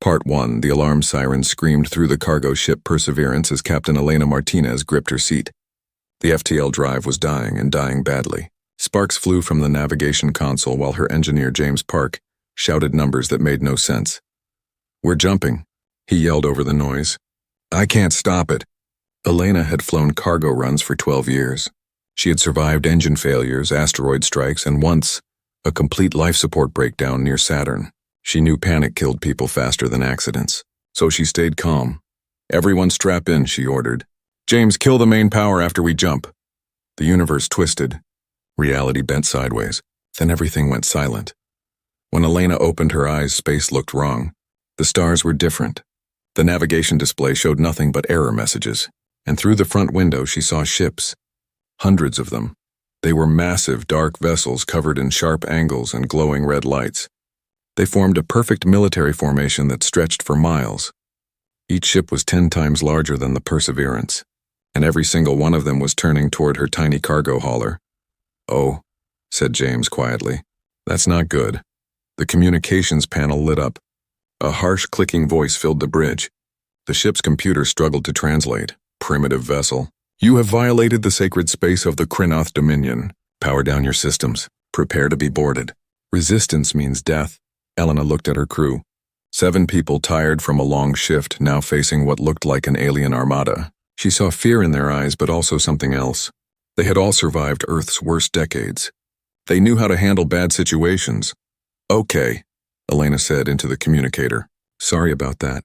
Part 1. The alarm siren screamed through the cargo ship Perseverance as Captain Elena Martinez gripped her seat. The FTL drive was dying, and dying badly. Sparks flew from the navigation console while her engineer James Park shouted numbers that made no sense. "We're jumping," he yelled over the noise. "I can't stop it." Elena had flown cargo runs for 12 years. She had survived engine failures, asteroid strikes, and once, a complete life support breakdown near Saturn. She knew panic killed people faster than accidents, so she stayed calm. "Everyone strap in," she ordered. "James, kill the main power after we jump." The universe twisted. Reality bent sideways. Then everything went silent. When Elena opened her eyes, space looked wrong. The stars were different. The navigation display showed nothing but error messages, and through the front window she saw ships. Hundreds of them. They were massive, dark vessels covered in sharp angles and glowing red lights. They formed a perfect military formation that stretched for miles. Each ship was 10 times larger than the Perseverance, and every single one of them was turning toward her tiny cargo hauler. "Oh," said James quietly. "That's not good." The communications panel lit up. A harsh clicking voice filled the bridge. The ship's computer struggled to translate. "Primitive vessel. You have violated the sacred space of the Krynoth Dominion. Power down your systems. Prepare to be boarded. Resistance means death." Elena looked at her crew. 7 people tired from a long shift, now facing what looked like an alien armada. She saw fear in their eyes, but also something else. They had all survived Earth's worst decades. They knew how to handle bad situations. "Okay," Elena said into the communicator. "Sorry about that.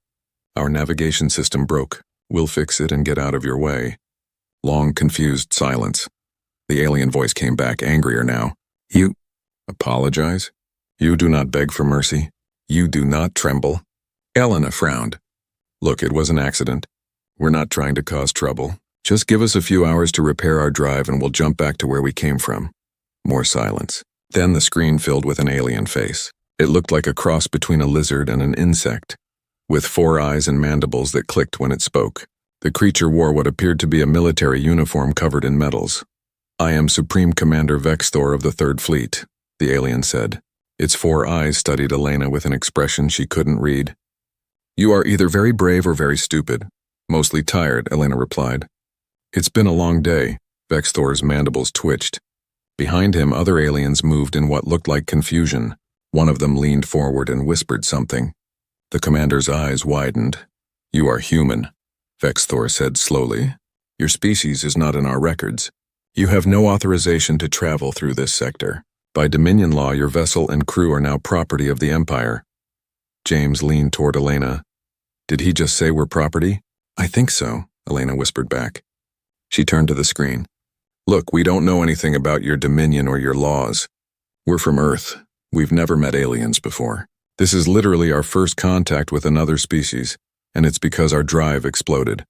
Our navigation system broke. We'll fix it and get out of your way." Long, confused silence. The alien voice came back, angrier now. "You apologize? You do not beg for mercy? You do not tremble?" Elena frowned. "Look, it was an accident. We're not trying to cause trouble. Just give us a few hours to repair our drive and we'll jump back to where we came from." More silence. Then the screen filled with an alien face. It looked like a cross between a lizard and an insect, with 4 eyes and mandibles that clicked when it spoke. The creature wore what appeared to be a military uniform covered in medals. "I am Supreme Commander Vexthor of the Third Fleet," the alien said. Its 4 eyes studied Elena with an expression she couldn't read. "You are either very brave or very stupid." "Mostly tired," Elena replied. "It's been a long day." Vexthor's mandibles twitched. Behind him, other aliens moved in what looked like confusion. One of them leaned forward and whispered something. The commander's eyes widened. "You are human," Vexthor said slowly. "Your species is not in our records. You have no authorization to travel through this sector. By Dominion law, your vessel and crew are now property of the Empire." James leaned toward Elena. "Did he just say we're property?" "I think so," Elena whispered back. She turned to the screen. "Look, we don't know anything about your Dominion or your laws. We're from Earth. We've never met aliens before. This is literally our first contact with another species, and it's because our drive exploded."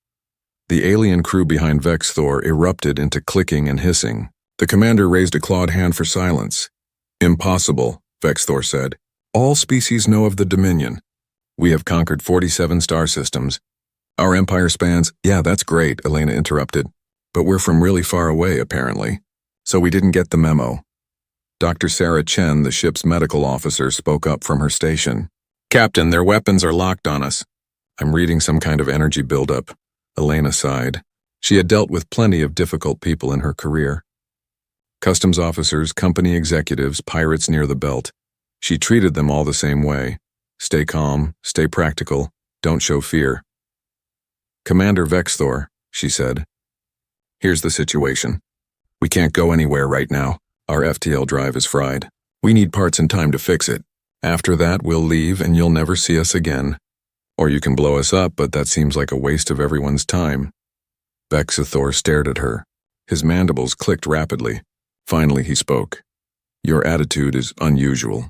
The alien crew behind Vexthor erupted into clicking and hissing. The commander raised a clawed hand for silence. "Impossible," Vexthor said. "All species know of the Dominion. We have conquered 47 star systems. Our empire spans—" "Yeah, that's great," Elena interrupted. "But we're from really far away, apparently. So we didn't get the memo." Dr. Sarah Chen, the ship's medical officer, spoke up from her station. "Captain, their weapons are locked on us." "I'm reading some kind of energy buildup." Elena sighed. She had dealt with plenty of difficult people in her career. Customs officers, company executives, pirates near the belt. She treated them all the same way. Stay calm, stay practical, don't show fear. "Commander Vexthor," she said. "Here's the situation. We can't go anywhere right now. Our FTL drive is fried. We need parts and time to fix it. After that, we'll leave and you'll never see us again. Or you can blow us up, but that seems like a waste of everyone's time." Vexthor stared at her. His mandibles clicked rapidly. Finally, he spoke. "Your attitude is unusual.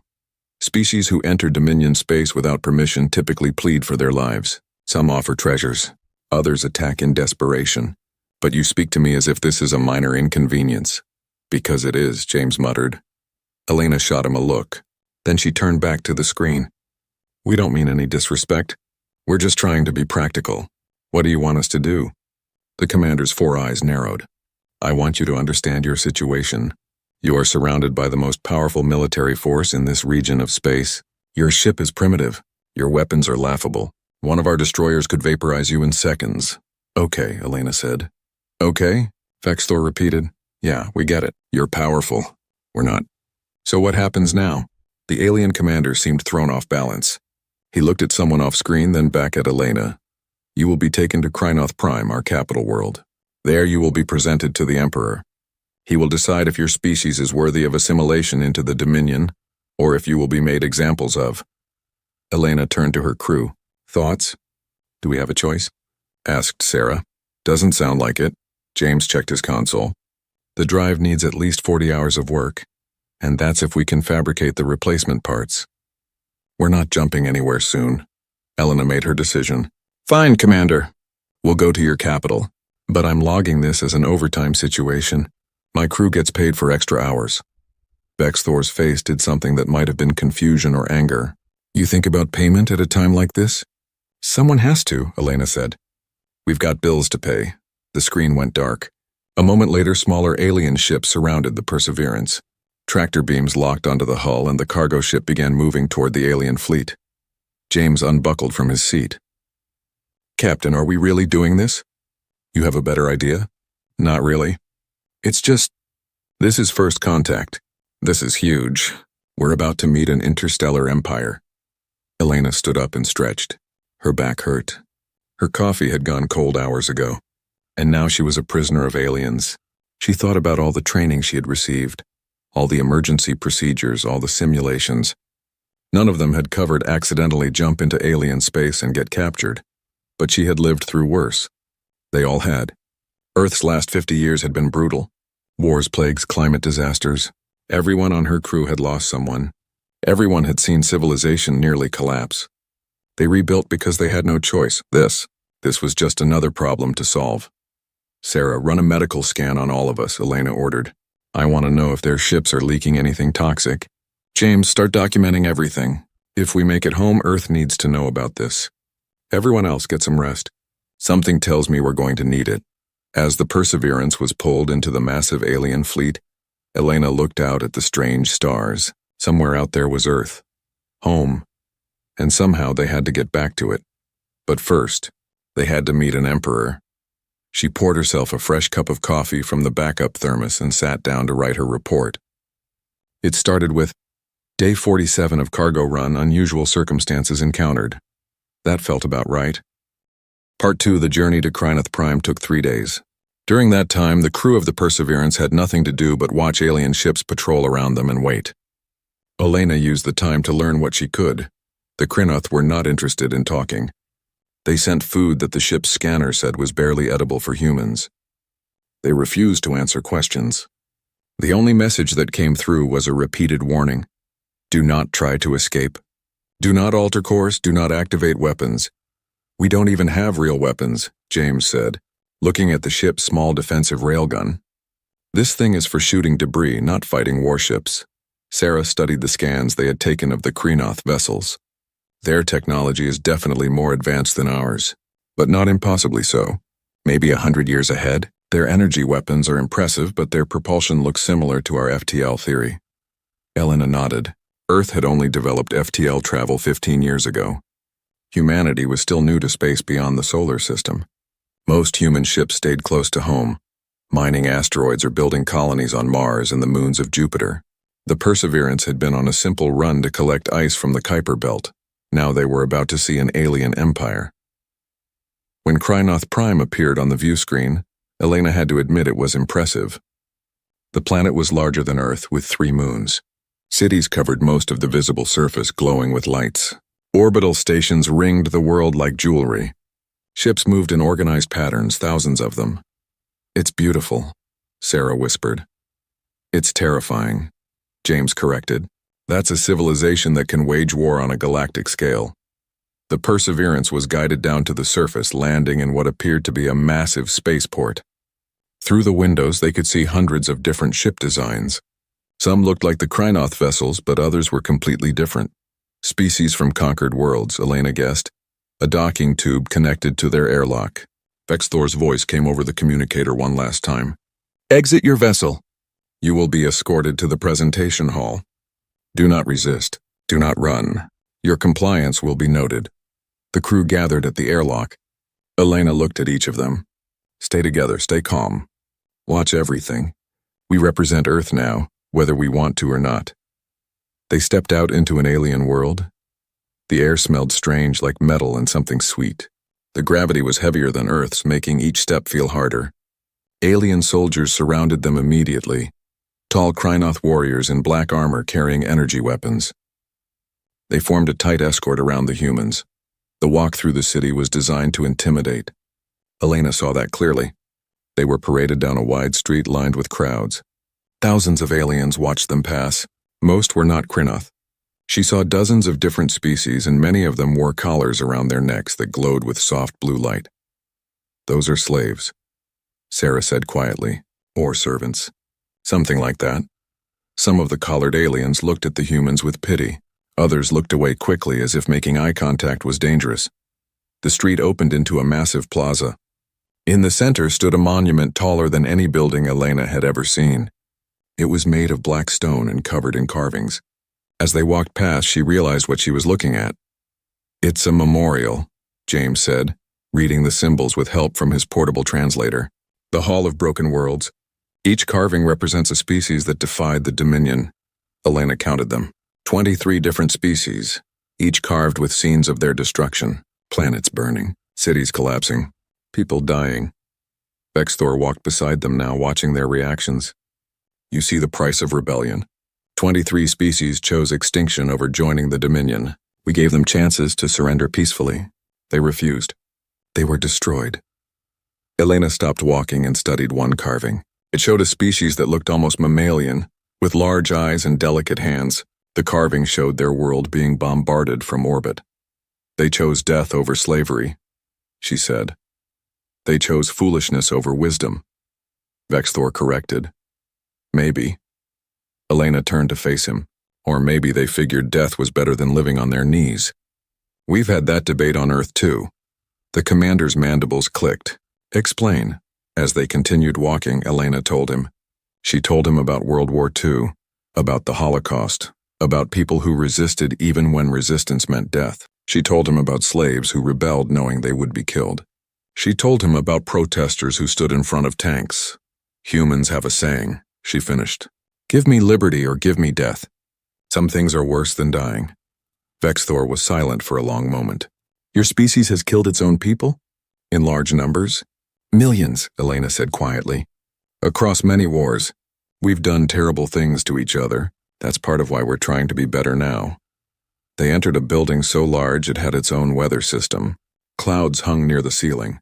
Species who enter Dominion space without permission typically plead for their lives. Some offer treasures. Others attack in desperation. But you speak to me as if this is a minor inconvenience." "Because it is," James muttered. Elena shot him a look. Then she turned back to the screen. "We don't mean any disrespect. We're just trying to be practical. What do you want us to do?" The commander's 4 eyes narrowed. "I want you to understand your situation. You are surrounded by the most powerful military force in this region of space. Your ship is primitive. Your weapons are laughable. One of our destroyers could vaporize you in seconds. Okay, Elena said. Okay? Vexthor repeated. Yeah, we get it. You're powerful. We're not. So what happens now? The alien commander seemed thrown off balance. He looked at someone off-screen, then back at Elena. You will be taken to Krynoth Prime, our capital world. There you will be presented to the Emperor. He will decide if your species is worthy of assimilation into the Dominion, or if you will be made examples of. Elena turned to her crew. Thoughts? Do we have a choice? Asked Sarah. Doesn't sound like it. James checked his console. The drive needs at least 40 hours of work, and that's if we can fabricate the replacement parts. We're not jumping anywhere soon. Elena made her decision. Fine, Commander. We'll go to your capital, but I'm logging this as an overtime situation. My crew gets paid for extra hours. Vexthor's face did something that might have been confusion or anger. You think about payment at a time like this? Someone has to, Elena said. We've got bills to pay. The screen went dark. A moment later, smaller alien ships surrounded the Perseverance. Tractor beams locked onto the hull and the cargo ship began moving toward the alien fleet. James unbuckled from his seat. Captain, are we really doing this? You have a better idea? Not really. It's just, this is first contact. This is huge. We're about to meet an interstellar empire. Elena stood up and stretched. Her back hurt. Her coffee had gone cold hours ago, and now she was a prisoner of aliens. She thought about all the training she had received, all the emergency procedures, all the simulations. None of them had covered accidentally jump into alien space and get captured, but she had lived through worse. They all had. Earth's last 50 years had been brutal. Wars, plagues, climate disasters. Everyone on her crew had lost someone. Everyone had seen civilization nearly collapse. They rebuilt because they had no choice. This was just another problem to solve. Sarah, run a medical scan on all of us, Elena ordered. I want to know if their ships are leaking anything toxic. James, start documenting everything. If we make it home, Earth needs to know about this. Everyone else get some rest. Something tells me we're going to need it. As the Perseverance was pulled into the massive alien fleet, Elena looked out at the strange stars. Somewhere out there was Earth. Home. And somehow they had to get back to it. But first, they had to meet an emperor. She poured herself a fresh cup of coffee from the backup thermos and sat down to write her report. It started with, Day 47 of cargo run, unusual circumstances encountered. That felt about right. Part 2, the journey to Krynoth Prime took 3 days. During that time, the crew of the Perseverance had nothing to do but watch alien ships patrol around them and wait. Elena used the time to learn what she could. The Krynoth were not interested in talking. They sent food that the ship's scanner said was barely edible for humans. They refused to answer questions. The only message that came through was a repeated warning. Do not try to escape. Do not alter course, do not activate weapons. We don't even have real weapons, James said, looking at the ship's small defensive railgun. This thing is for shooting debris, not fighting warships. Sarah studied the scans they had taken of the Krynoth vessels. Their technology is definitely more advanced than ours, but not impossibly so. Maybe 100 years ahead. Their energy weapons are impressive, but their propulsion looks similar to our FTL theory. Elena nodded. Earth had only developed FTL travel 15 years ago. Humanity was still new to space beyond the solar system. Most human ships stayed close to home, mining asteroids or building colonies on Mars and the moons of Jupiter. The Perseverance had been on a simple run to collect ice from the Kuiper Belt. Now they were about to see an alien empire. When Krynoth Prime appeared on the view screen, Elena had to admit it was impressive. The planet was larger than Earth, with 3 moons. Cities covered most of the visible surface, glowing with lights. Orbital stations ringed the world like jewelry. Ships moved in organized patterns, thousands of them. It's beautiful, Sarah whispered. It's terrifying, James corrected. That's a civilization that can wage war on a galactic scale. The Perseverance was guided down to the surface, landing in what appeared to be a massive spaceport. Through the windows, they could see hundreds of different ship designs. Some looked like the Krynoth vessels, but others were completely different. Species from conquered worlds, Elena guessed. A docking tube connected to their airlock. Vexthor's voice came over the communicator one last time. Exit your vessel. You will be escorted to the presentation hall. Do not resist. Do not run. Your compliance will be noted. The crew gathered at the airlock. Elena looked at each of them. Stay together, stay calm. Watch everything. We represent Earth now, whether we want to or not. They stepped out into an alien world. The air smelled strange, like metal and something sweet. The gravity was heavier than Earth's, making each step feel harder. Alien soldiers surrounded them immediately. Tall Krynoth warriors in black armor carrying energy weapons. They formed a tight escort around the humans. The walk through the city was designed to intimidate. Elena saw that clearly. They were paraded down a wide street lined with crowds. Thousands of aliens watched them pass. Most were not Krynoth. She saw dozens of different species, and many of them wore collars around their necks that glowed with soft blue light. Those are slaves, Sarah said quietly. Or servants. Something like that. Some of the collared aliens looked at the humans with pity. Others looked away quickly as if making eye contact was dangerous. The street opened into a massive plaza. In the center stood a monument taller than any building Elena had ever seen. It was made of black stone and covered in carvings. As they walked past, she realized what she was looking at. It's a memorial, James said, reading the symbols with help from his portable translator. The Hall of Broken Worlds. Each carving represents a species that defied the Dominion. Elena counted them. 23 different species, each carved with scenes of their destruction. Planets burning, cities collapsing, people dying. Vexthor walked beside them now, watching their reactions. You see the price of rebellion. 23 species chose extinction over joining the Dominion. We gave them chances to surrender peacefully. They refused. They were destroyed. Elena stopped walking and studied one carving. It showed a species that looked almost mammalian, with large eyes and delicate hands. The carving showed their world being bombarded from orbit. They chose death over slavery, she said. They chose foolishness over wisdom. Vexthor corrected. Maybe. Elena turned to face him. Or maybe they figured death was better than living on their knees. We've had that debate on Earth too. The commander's mandibles clicked. Explain. As they continued walking, Elena told him. She told him about World War II, about the Holocaust, about people who resisted even when resistance meant death. She told him about slaves who rebelled knowing they would be killed. She told him about protesters who stood in front of tanks. Humans have a saying, she finished. Give me liberty or give me death. Some things are worse than dying. Vexthor was silent for a long moment. Your species has killed its own people? In large numbers? Millions, Elena said quietly. Across many wars. We've done terrible things to each other. That's part of why we're trying to be better now. They entered a building so large it had its own weather system. Clouds hung near the ceiling.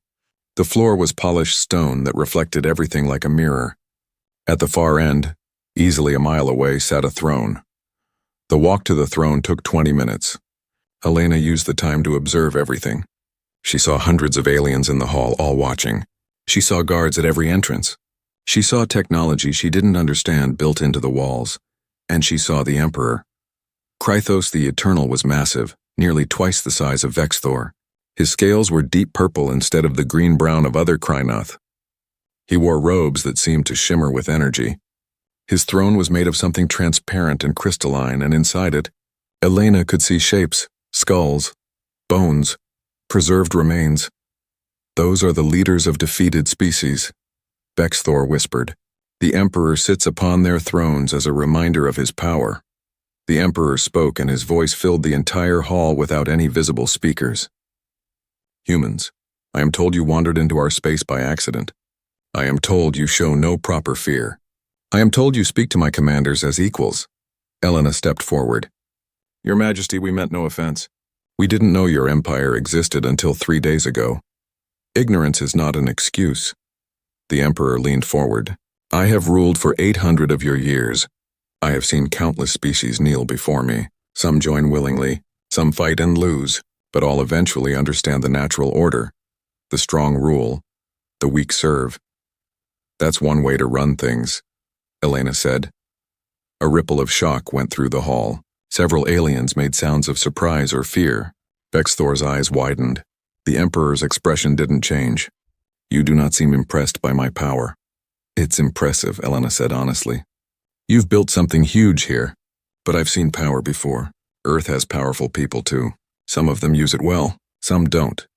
The floor was polished stone that reflected everything like a mirror. At the far end, easily a mile away, sat a throne. The walk to the throne took 20 minutes. Elena used the time to observe everything. She saw hundreds of aliens in the hall, all watching. She saw guards at every entrance. She saw technology she didn't understand built into the walls. And she saw the Emperor. Krythos the Eternal was massive, nearly twice the size of Vexthor. His scales were deep purple instead of the green-brown of other Krynoth. He wore robes that seemed to shimmer with energy. His throne was made of something transparent and crystalline, and inside it, Elena could see shapes, skulls, bones, preserved remains. Those are the leaders of defeated species, Vexthor whispered. The Emperor sits upon their thrones as a reminder of his power. The Emperor spoke, and his voice filled the entire hall without any visible speakers. Humans, I am told you wandered into our space by accident. I am told you show no proper fear. I am told you speak to my commanders as equals. Elena stepped forward. Your Majesty, we meant no offense. We didn't know your empire existed until 3 days ago. Ignorance is not an excuse. The Emperor leaned forward. I have ruled for 800 of your years. I have seen countless species kneel before me. Some join willingly, some fight and lose, but all eventually understand the natural order. The strong rule, the weak serve. That's one way to run things, Elena said. A ripple of shock went through the hall. Several aliens made sounds of surprise or fear. Vexthor's eyes widened. The Emperor's expression didn't change. You do not seem impressed by my power. It's impressive, Elena said honestly. You've built something huge here, but I've seen power before. Earth has powerful people too. Some of them use it well, some don't.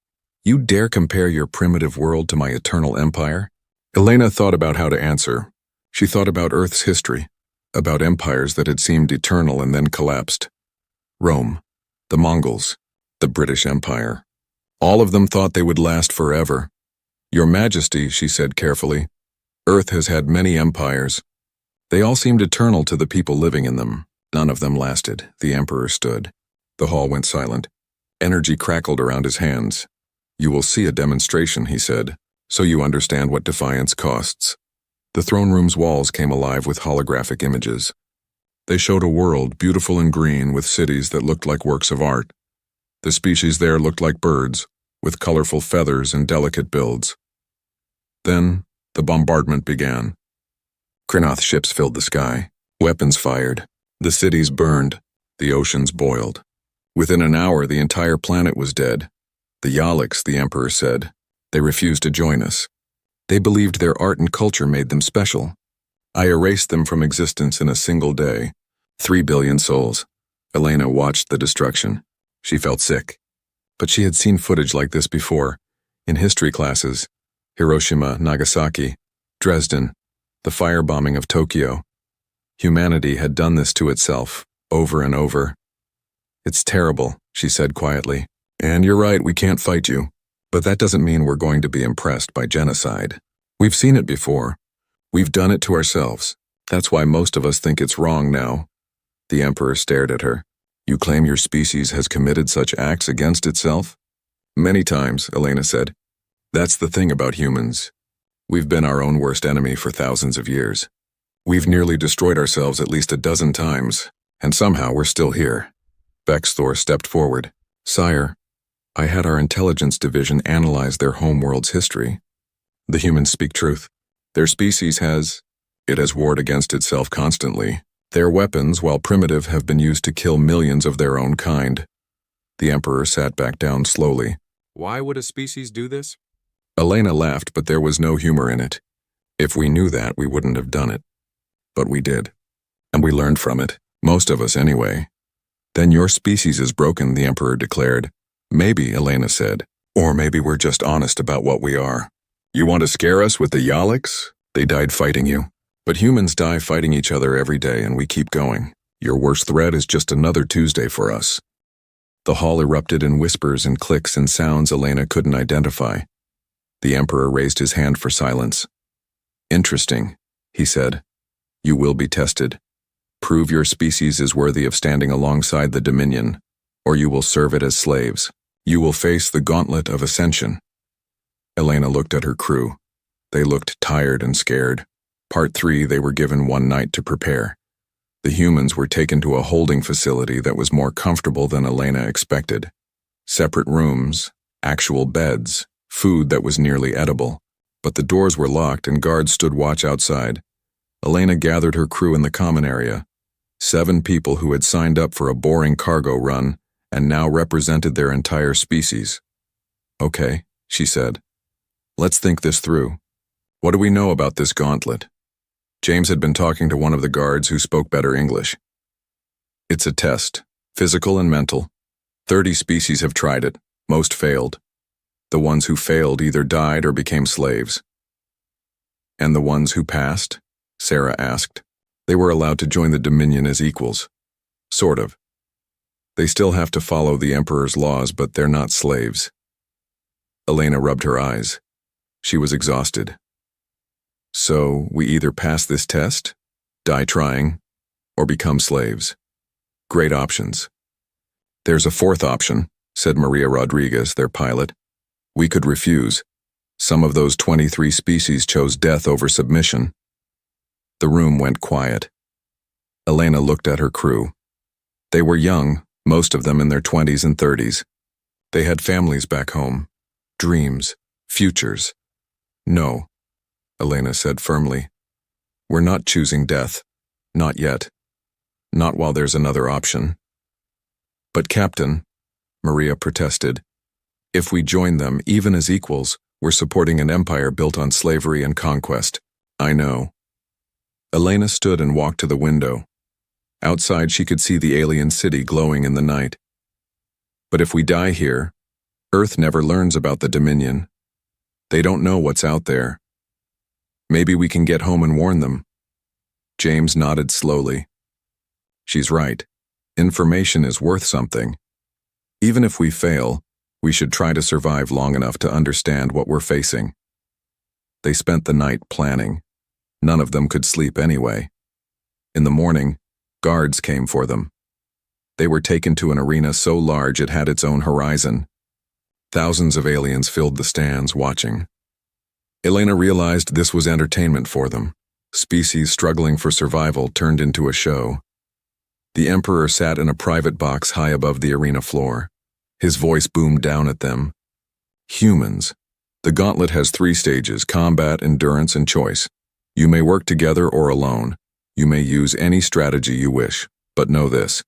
You dare compare your primitive world to my eternal empire? Elena thought about how to answer. She thought about Earth's history, about empires that had seemed eternal and then collapsed. Rome, the Mongols, the British Empire. All of them thought they would last forever. Your Majesty, she said carefully, Earth has had many empires. They all seemed eternal to the people living in them. None of them lasted. The Emperor stood. The hall went silent. Energy crackled around his hands. You will see a demonstration, he said, so you understand what defiance costs. The throne room's walls came alive with holographic images. They showed a world beautiful and green with cities that looked like works of art. The species there looked like birds, with colorful feathers and delicate builds. Then, the bombardment began. Krynoth ships filled the sky. Weapons fired. The cities burned. The oceans boiled. Within an hour, the entire planet was dead. The Yaleks, the Emperor said. They refused to join us. They believed their art and culture made them special. I erased them from existence in a single day. 3 billion souls. Elena watched the destruction. She felt sick. But she had seen footage like this before. In history classes. Hiroshima, Nagasaki, Dresden, the firebombing of Tokyo. Humanity had done this to itself, over and over. It's terrible, she said quietly. And you're right, we can't fight you. But that doesn't mean we're going to be impressed by genocide. We've seen it before. We've done it to ourselves. That's why most of us think it's wrong now. The Emperor stared at her. You claim your species has committed such acts against itself? Many times, Elena said. That's the thing about humans. We've been our own worst enemy for thousands of years. We've nearly destroyed ourselves at least a dozen times, and somehow we're still here. Bexthor stepped forward. Sire, I had our intelligence division analyze their homeworld's history. The humans speak truth. Their species has warred against itself constantly. Their weapons, while primitive, have been used to kill millions of their own kind. The Emperor sat back down slowly. Why would a species do this? Elena laughed, but there was no humor in it. If we knew that, we wouldn't have done it. But we did. And we learned from it. Most of us, anyway. Then your species is broken, the Emperor declared. Maybe, Elena said. Or maybe we're just honest about what we are. You want to scare us with the Yaleks? They died fighting you. But humans die fighting each other every day, and we keep going. Your worst threat is just another Tuesday for us. The hall erupted in whispers and clicks and sounds Elena couldn't identify. The Emperor raised his hand for silence. Interesting, he said. You will be tested. Prove your species is worthy of standing alongside the Dominion, or you will serve it as slaves. You will face the gauntlet of ascension. Elena looked at her crew. They looked tired and scared. Part 3, they were given one night to prepare. The humans were taken to a holding facility that was more comfortable than Elena expected. Separate rooms, actual beds, food that was nearly edible. But the doors were locked and guards stood watch outside. Elena gathered her crew in the common area. 7 people who had signed up for a boring cargo run and now represented their entire species. Okay, she said. Let's think this through. What do we know about this gauntlet? James had been talking to one of the guards who spoke better English. It's a test, physical and mental. 30 species have tried it, most failed. The ones who failed either died or became slaves. And the ones who passed? Sarah asked. They were allowed to join the Dominion as equals. Sort of. They still have to follow the Emperor's laws, but they're not slaves. Elena rubbed her eyes. She was exhausted. So, we either pass this test, die trying, or become slaves. Great options. There's a 4th option, said Maria Rodriguez, their pilot. We could refuse. Some of those 23 species chose death over submission. The room went quiet. Elena looked at her crew. They were young, most of them in their 20s and 30s. They had families back home, dreams, futures. No, Elena said firmly. We're not choosing death. Not yet. Not while there's another option. But Captain, Maria protested, if we join them, even as equals, we're supporting an empire built on slavery and conquest. I know. Elena stood and walked to the window. Outside, she could see the alien city glowing in the night. But if we die here, Earth never learns about the Dominion. They don't know what's out there. Maybe we can get home and warn them. James nodded slowly. She's right. Information is worth something. Even if we fail, we should try to survive long enough to understand what we're facing. They spent the night planning. None of them could sleep anyway. In the morning, guards came for them. They were taken to an arena so large it had its own horizon. Thousands of aliens filled the stands watching. Elena realized this was entertainment for them. Species struggling for survival turned into a show. The Emperor sat in a private box high above the arena floor. His voice boomed down at them. Humans. The gauntlet has 3 stages: combat, endurance, and choice. You may work together or alone. You may use any strategy you wish. But know this: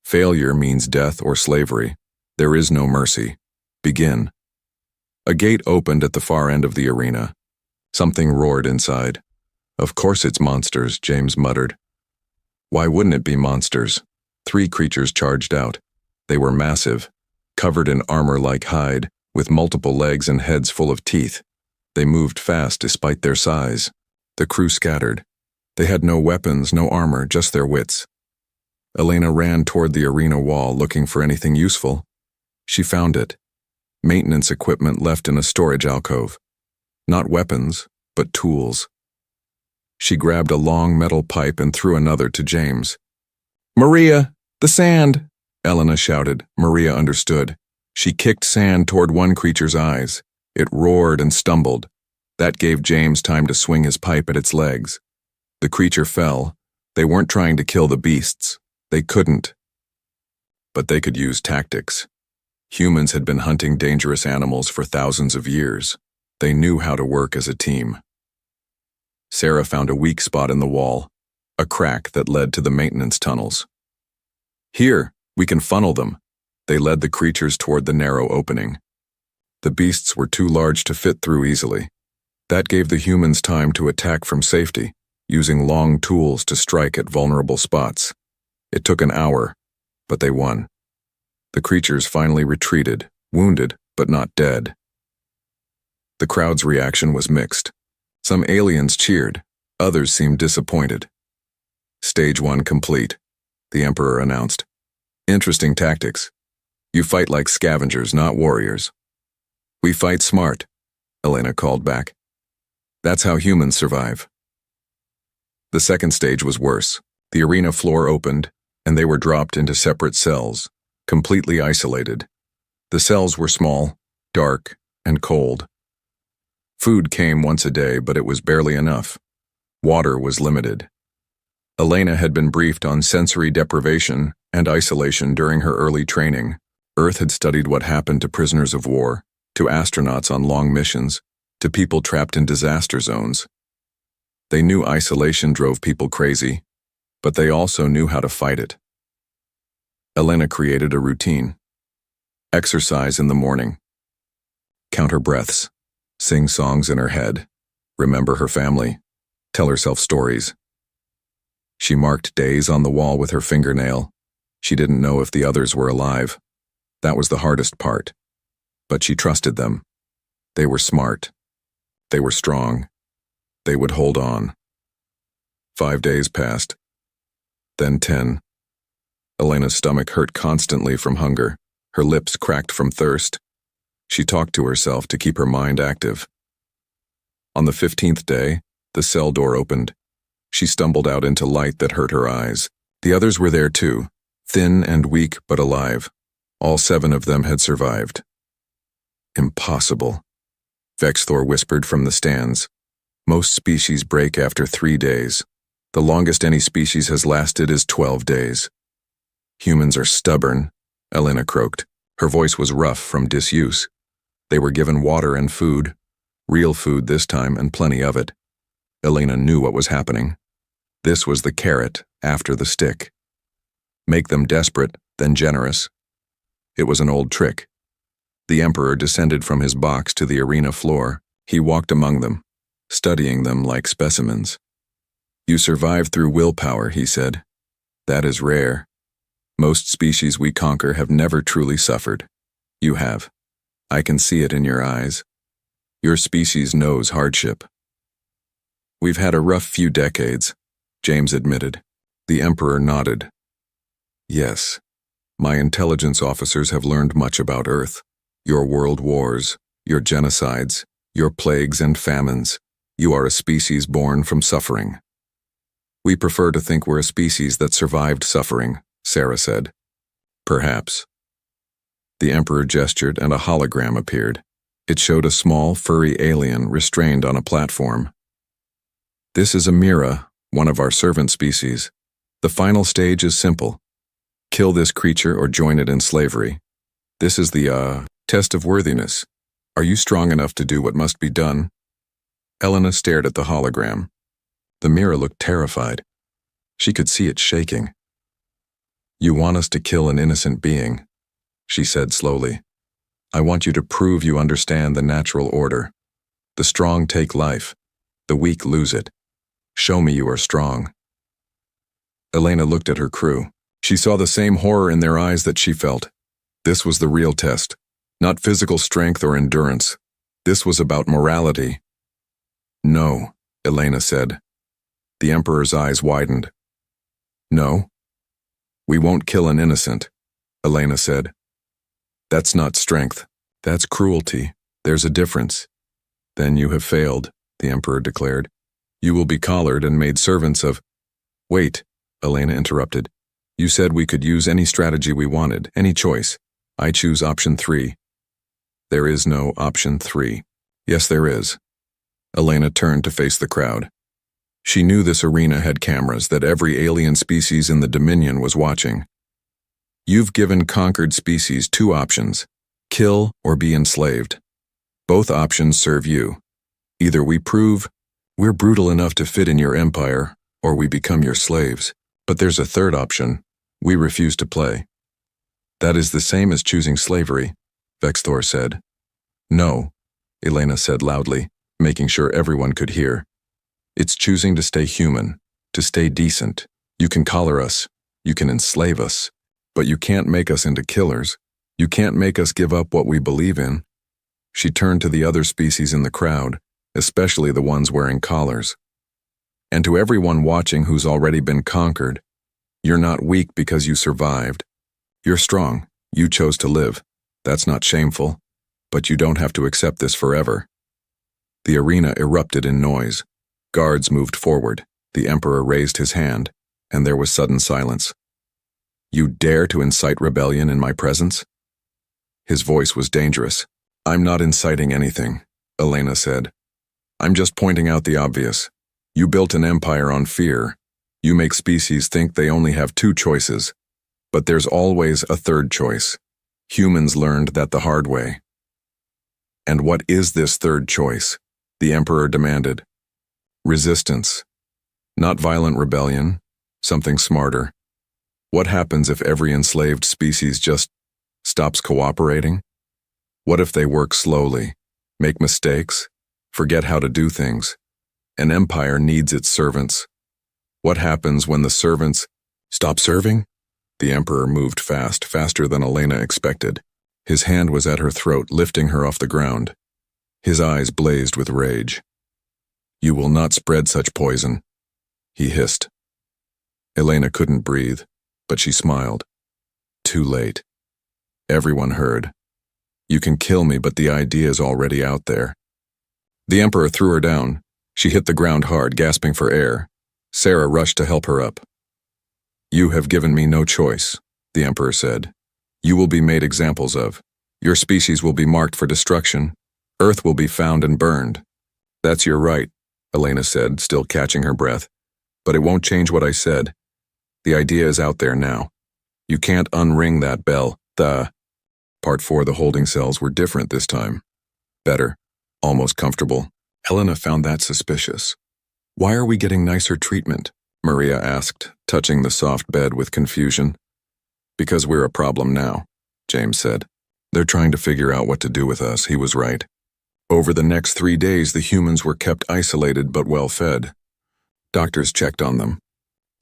failure means death or slavery. There is no mercy. Begin. A gate opened at the far end of the arena. Something roared inside. Of course it's monsters, James muttered. Why wouldn't it be monsters? 3 creatures charged out. They were massive, covered in armor like hide, with multiple legs and heads full of teeth. They moved fast despite their size. The crew scattered. They had no weapons, no armor, just their wits. Elena ran toward the arena wall looking for anything useful. She found it. Maintenance equipment left in a storage alcove. Not weapons, but tools. She grabbed a long metal pipe and threw another to James. "Maria, the sand!" Elena shouted. Maria understood. She kicked sand toward one creature's eyes. It roared and stumbled. That gave James time to swing his pipe at its legs. The creature fell. They weren't trying to kill the beasts. They couldn't. But they could use tactics. Humans had been hunting dangerous animals for thousands of years. They knew how to work as a team. Sarah found a weak spot in the wall, a crack that led to the maintenance tunnels. "Here, we can funnel them." They led the creatures toward the narrow opening. The beasts were too large to fit through easily. That gave the humans time to attack from safety, using long tools to strike at vulnerable spots. It took an hour, but they won. The creatures finally retreated, wounded but not dead. The crowd's reaction was mixed. Some aliens cheered, others seemed disappointed. "Stage 1 complete," the Emperor announced. "Interesting tactics. You fight like scavengers, not warriors." "We fight smart," Elena called back. "That's how humans survive." The second stage was worse. The arena floor opened, and they were dropped into separate cells, completely isolated. The cells were small, dark, and cold. Food came once a day, but it was barely enough. Water was limited. Elena had been briefed on sensory deprivation and isolation during her early training. Earth had studied what happened to prisoners of war, to astronauts on long missions, to people trapped in disaster zones. They knew isolation drove people crazy, but they also knew how to fight it. Elena created a routine. Exercise in the morning. Count her breaths. Sing songs in her head. Remember her family. Tell herself stories. She marked days on the wall with her fingernail. She didn't know if the others were alive. That was the hardest part. But she trusted them. They were smart. They were strong. They would hold on. 5 days passed. Then 10. Elena's stomach hurt constantly from hunger. Her lips cracked from thirst. She talked to herself to keep her mind active. On the 15th day, the cell door opened. She stumbled out into light that hurt her eyes. The others were there too, thin and weak but alive. All 7 of them had survived. "Impossible," Vexthor whispered from the stands. "Most species break after 3 days. The longest any species has lasted is 12 days. "Humans are stubborn," Elena croaked. Her voice was rough from disuse. They were given water and food. Real food this time, and plenty of it. Elena knew what was happening. This was the carrot after the stick. Make them desperate, then generous. It was an old trick. The Emperor descended from his box to the arena floor. He walked among them, studying them like specimens. "You survived through willpower," he said. That is rare. Most species we conquer have never truly suffered. You have. I can see it in your eyes. Your species knows hardship. We've had a rough few decades, James admitted. The Emperor nodded. Yes. My intelligence officers have learned much about Earth. Your world wars, your genocides, your plagues and famines. You are a species born from suffering. We prefer to think we're a species that survived suffering, Sarah said. Perhaps. The Emperor gestured and a hologram appeared. It showed a small, furry alien restrained on a platform. This is a Mira, one of our servant species. The final stage is simple. Kill this creature or join it in slavery. This is the, test of worthiness. Are you strong enough to do what must be done? Elena stared at the hologram. The Mira looked terrified. She could see it shaking. You want us to kill an innocent being, she said slowly. I want you to prove you understand the natural order. The strong take life. The weak lose it. Show me you are strong. Elena looked at her crew. She saw the same horror in their eyes that she felt. This was the real test. Not physical strength or endurance. This was about morality. No, Elena said. The Emperor's eyes widened. No. We won't kill an innocent, Elena said. That's not strength. That's cruelty. There's a difference. Then you have failed, the Emperor declared. You will be collared and made servants of— Wait, Elena interrupted. You said we could use any strategy we wanted, any choice. I choose option 3. There is no option 3. Yes, there is. Elena turned to face the crowd. She knew this arena had cameras, that every alien species in the Dominion was watching. You've given conquered species 2 options: kill or be enslaved. Both options serve you. Either we prove we're brutal enough to fit in your empire, or we become your slaves. But there's a third option. We refuse to play. That is the same as choosing slavery, Vexthor said. No, Elena said loudly, making sure everyone could hear. It's choosing to stay human, to stay decent. You can collar us, you can enslave us, but you can't make us into killers. You can't make us give up what we believe in. She turned to the other species in the crowd, especially the ones wearing collars. And to everyone watching who's already been conquered, you're not weak because you survived. You're strong. You chose to live. That's not shameful. But you don't have to accept this forever. The arena erupted in noise. Guards moved forward. The Emperor raised his hand, and there was sudden silence. You dare to incite rebellion in my presence? His voice was dangerous. I'm not inciting anything, Elena said. I'm just pointing out the obvious. You built an empire on fear. You make species think they only have 2 choices. But there's always a third choice. Humans learned that the hard way. And what is this third choice? The Emperor demanded. Resistance. Not violent rebellion. Something smarter. What happens if every enslaved species just stops cooperating? What if they work slowly, make mistakes, forget how to do things? An empire needs its servants. What happens when the servants stop serving? The Emperor moved fast, faster than Elena expected. His hand was at her throat, lifting her off the ground. His eyes blazed with rage. You will not spread such poison, he hissed. Elena couldn't breathe, but she smiled. Too late. Everyone heard. You can kill me, but the idea is already out there. The Emperor threw her down. She hit the ground hard, gasping for air. Sarah rushed to help her up. You have given me no choice, the Emperor said. You will be made examples of. Your species will be marked for destruction. Earth will be found and burned. That's your right, Elena said, still catching her breath. But it won't change what I said. The idea is out there now. You can't unring that bell. Part 4, the holding cells were different this time. Better. Almost comfortable. Helena found that suspicious. Why are we getting nicer treatment? Maria asked, touching the soft bed with confusion. Because we're a problem now, James said. They're trying to figure out what to do with us. He was right. Over the next 3 days, the humans were kept isolated but well fed. Doctors checked on them.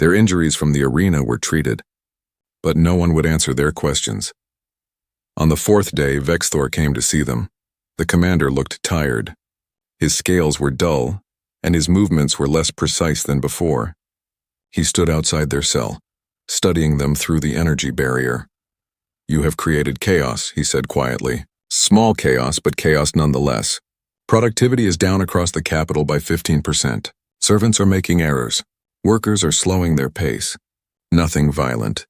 Their injuries from the arena were treated, but no one would answer their questions. On the fourth day, Vexthor came to see them. The commander looked tired. His scales were dull, and his movements were less precise than before. He stood outside their cell, studying them through the energy barrier. "You have created chaos," he said quietly. "Small chaos, but chaos nonetheless. Productivity is down across the capital by 15%. Servants are making errors. Workers are slowing their pace. Nothing violent.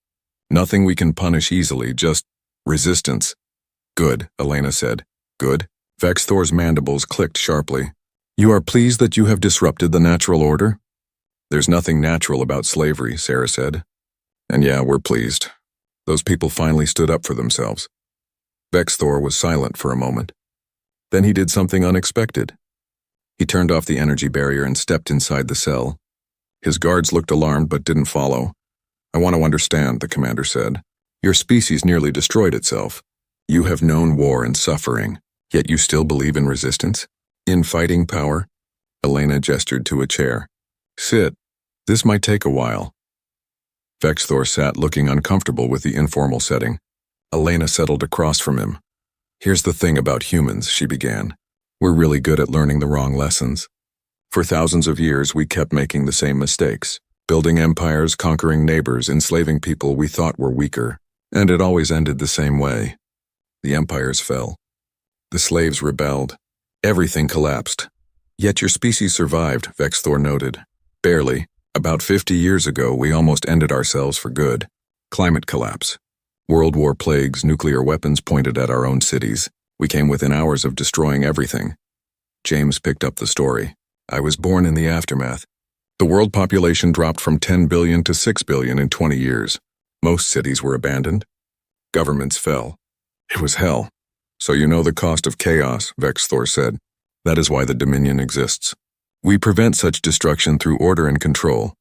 Nothing we can punish easily, just resistance." "Good," Elena said. "Good." Vexthor's mandibles clicked sharply. "You are pleased that you have disrupted the natural order?" "There's nothing natural about slavery," Sarah said. "And yeah, we're pleased. Those people finally stood up for themselves." Vexthor was silent for a moment. Then he did something unexpected. He turned off the energy barrier and stepped inside the cell. His guards looked alarmed but didn't follow. "I want to understand," the commander said. "Your species nearly destroyed itself. You have known war and suffering, yet you still believe in resistance? In fighting power?" Elena gestured to a chair. "Sit. This might take a while." Vexthor sat looking uncomfortable with the informal setting. Elena settled across from him. "Here's the thing about humans," she began. "We're really good at learning the wrong lessons. For thousands of years, we kept making the same mistakes, building empires, conquering neighbors, enslaving people we thought were weaker, and it always ended the same way. The empires fell. The slaves rebelled. Everything collapsed. Yet your species survived," Vexthor noted. "Barely. About 50 years ago, we almost ended ourselves for good. Climate collapse. World war plagues, nuclear weapons pointed at our own cities. We came within hours of destroying everything." James picked up the story. "I was born in the aftermath. The world population dropped from 10 billion to 6 billion in 20 years. Most cities were abandoned. Governments fell. It was hell. So you know the cost of chaos," Vexthor said. "That is why the Dominion exists. We prevent such destruction through order and control."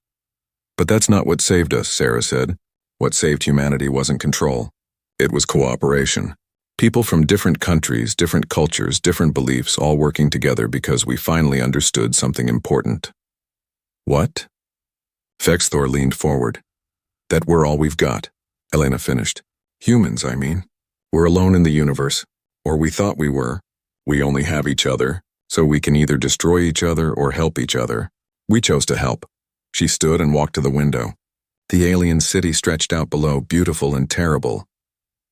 "But that's not what saved us," Sarah said. "What saved humanity wasn't control. It was cooperation. People from different countries, different cultures, different beliefs, all working together because we finally understood something important." "What?" Vexthor leaned forward. "That we're all we've got," Elena finished. "Humans, I mean. We're alone in the universe. Or we thought we were. We only have each other, so we can either destroy each other or help each other. We chose to help." She stood and walked to the window. The alien city stretched out below, beautiful and terrible.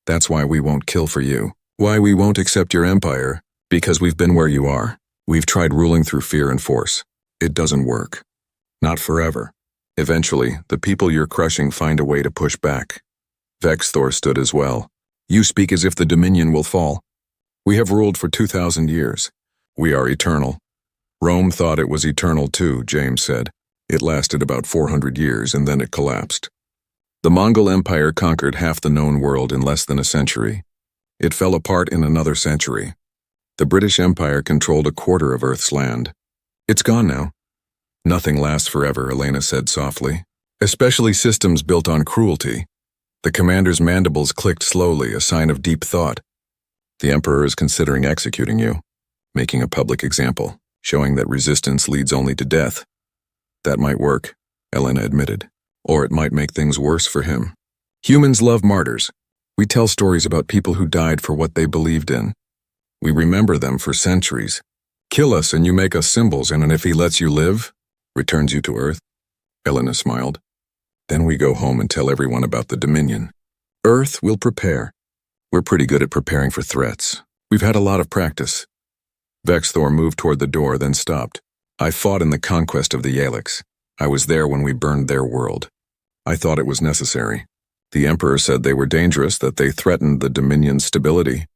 "That's why we won't kill for you. Why we won't accept your empire. Because we've been where you are. We've tried ruling through fear and force. It doesn't work. Not forever. Eventually, the people you're crushing find a way to push back." Vexthor stood as well. "You speak as if the Dominion will fall. We have ruled for 2,000 years. We are eternal." "Rome thought it was eternal too," James said. "It lasted about 400 years and then it collapsed. The Mongol Empire conquered half the known world in less than a century. It fell apart in another century. The British Empire controlled a quarter of Earth's land. It's gone now." "Nothing lasts forever," Elena said softly. "Especially systems built on cruelty." The commander's mandibles clicked slowly, a sign of deep thought. "The Emperor is considering executing you, making a public example, showing that resistance leads only to death." "That might work," Elena admitted. "Or it might make things worse for him. Humans love martyrs. We tell stories about people who died for what they believed in. We remember them for centuries. Kill us and you make us symbols, and if he lets you live, returns you to Earth." Elena smiled. "Then we go home and tell everyone about the Dominion. Earth will prepare. We're pretty good at preparing for threats. We've had a lot of practice." Vexthor moved toward the door, then stopped. "I fought in the conquest of the Yalix. I was there when we burned their world. I thought it was necessary. The Emperor said they were dangerous, that they threatened the Dominion's stability."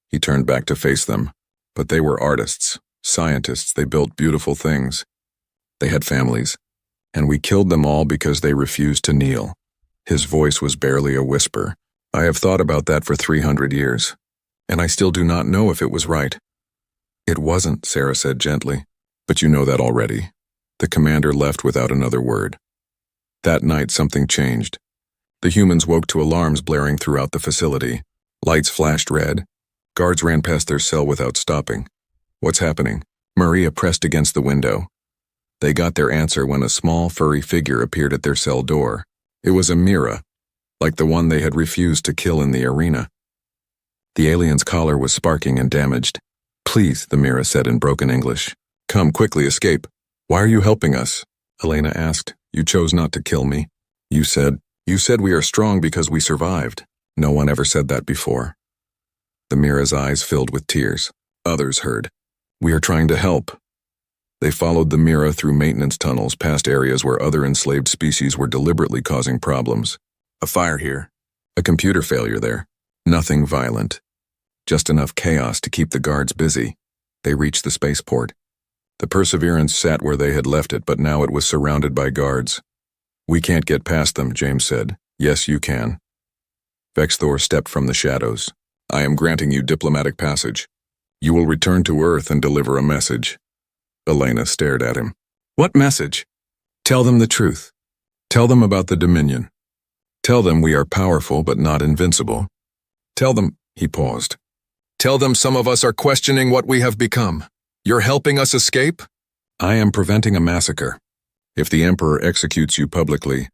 He turned back to face them. "But they were artists, scientists. They built beautiful things. They had families. And we killed them all because they refused to kneel." His voice was barely a whisper. "I have thought about that for 300 years. And I still do not know if it was right." "It wasn't," Sarah said gently. "But you know that already." The commander left without another word. That night something changed. The humans woke to alarms blaring throughout the facility. Lights flashed red. Guards ran past their cell without stopping. "What's happening?" Maria pressed against the window. They got their answer when a small, furry figure appeared at their cell door. It was a Mira, like the one they had refused to kill in the arena. The alien's collar was sparking and damaged. "Please," the Mira said in broken English. "Come, quickly, escape." "Why are you helping us?" Elena asked. "You chose not to kill me. You said we are strong because we survived." "No one ever said that before." The Mira's eyes filled with tears. Others heard. "We are trying to help." They followed the Mira through maintenance tunnels past areas where other enslaved species were deliberately causing problems. A fire here. A computer failure there. Nothing violent. Just enough chaos to keep the guards busy. They reached the spaceport. The Perseverance sat where they had left it, but now it was surrounded by guards. "We can't get past them," James said. "Yes, you can." Vexthor stepped from the shadows. "I am granting you diplomatic passage. You will return to Earth and deliver a message." Elena stared at him. "What message?" "Tell them the truth. Tell them about the Dominion. Tell them we are powerful but not invincible. Tell them," he paused. "Tell them some of us are questioning what we have become. You're helping us escape?" "I am preventing a massacre. If the Emperor executes you publicly,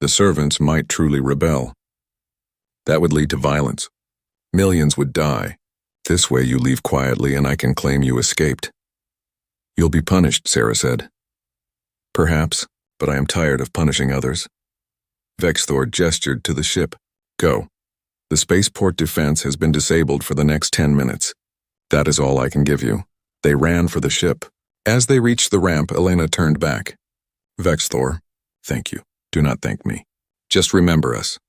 the servants might truly rebel. That would lead to violence. Millions would die. This way you leave quietly and I can claim you escaped." "You'll be punished," Sarah said. "Perhaps, but I am tired of punishing others." Vexthor gestured to the ship. "Go. The spaceport defense has been disabled for the next 10 minutes. That is all I can give you." They ran for the ship. As they reached the ramp, Elena turned back. "Vexthor, thank you. Do not thank me. Just remember us.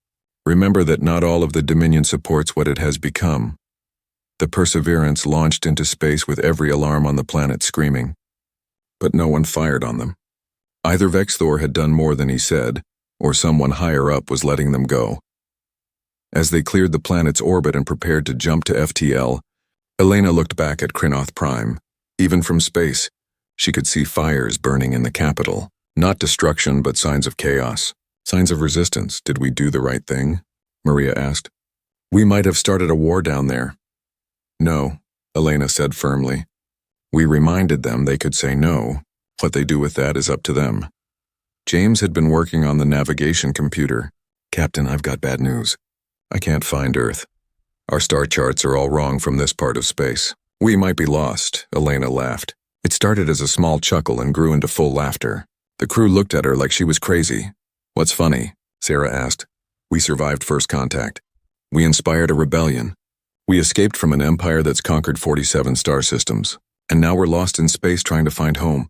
Remember that not all of the Dominion supports what it has become." The Perseverance launched into space with every alarm on the planet screaming. But no one fired on them. Either Vexthor had done more than he said, or someone higher up was letting them go. As they cleared the planet's orbit and prepared to jump to FTL, Elena looked back at Krynoth Prime. Even from space, she could see fires burning in the capital. Not destruction, but signs of chaos. Signs of resistance. "Did we do the right thing?" Maria asked. "We might have started a war down there." "No," Elena said firmly. "We reminded them they could say no. What they do with that is up to them." James had been working on the navigation computer. "Captain, I've got bad news. I can't find Earth. Our star charts are all wrong from this part of space. We might be lost," Elena laughed. It started as a small chuckle and grew into full laughter. The crew looked at her like she was crazy. "What's funny?" Sarah asked. "We survived first contact. We inspired a rebellion. We escaped from an empire that's conquered 47 star systems. And now we're lost in space trying to find home."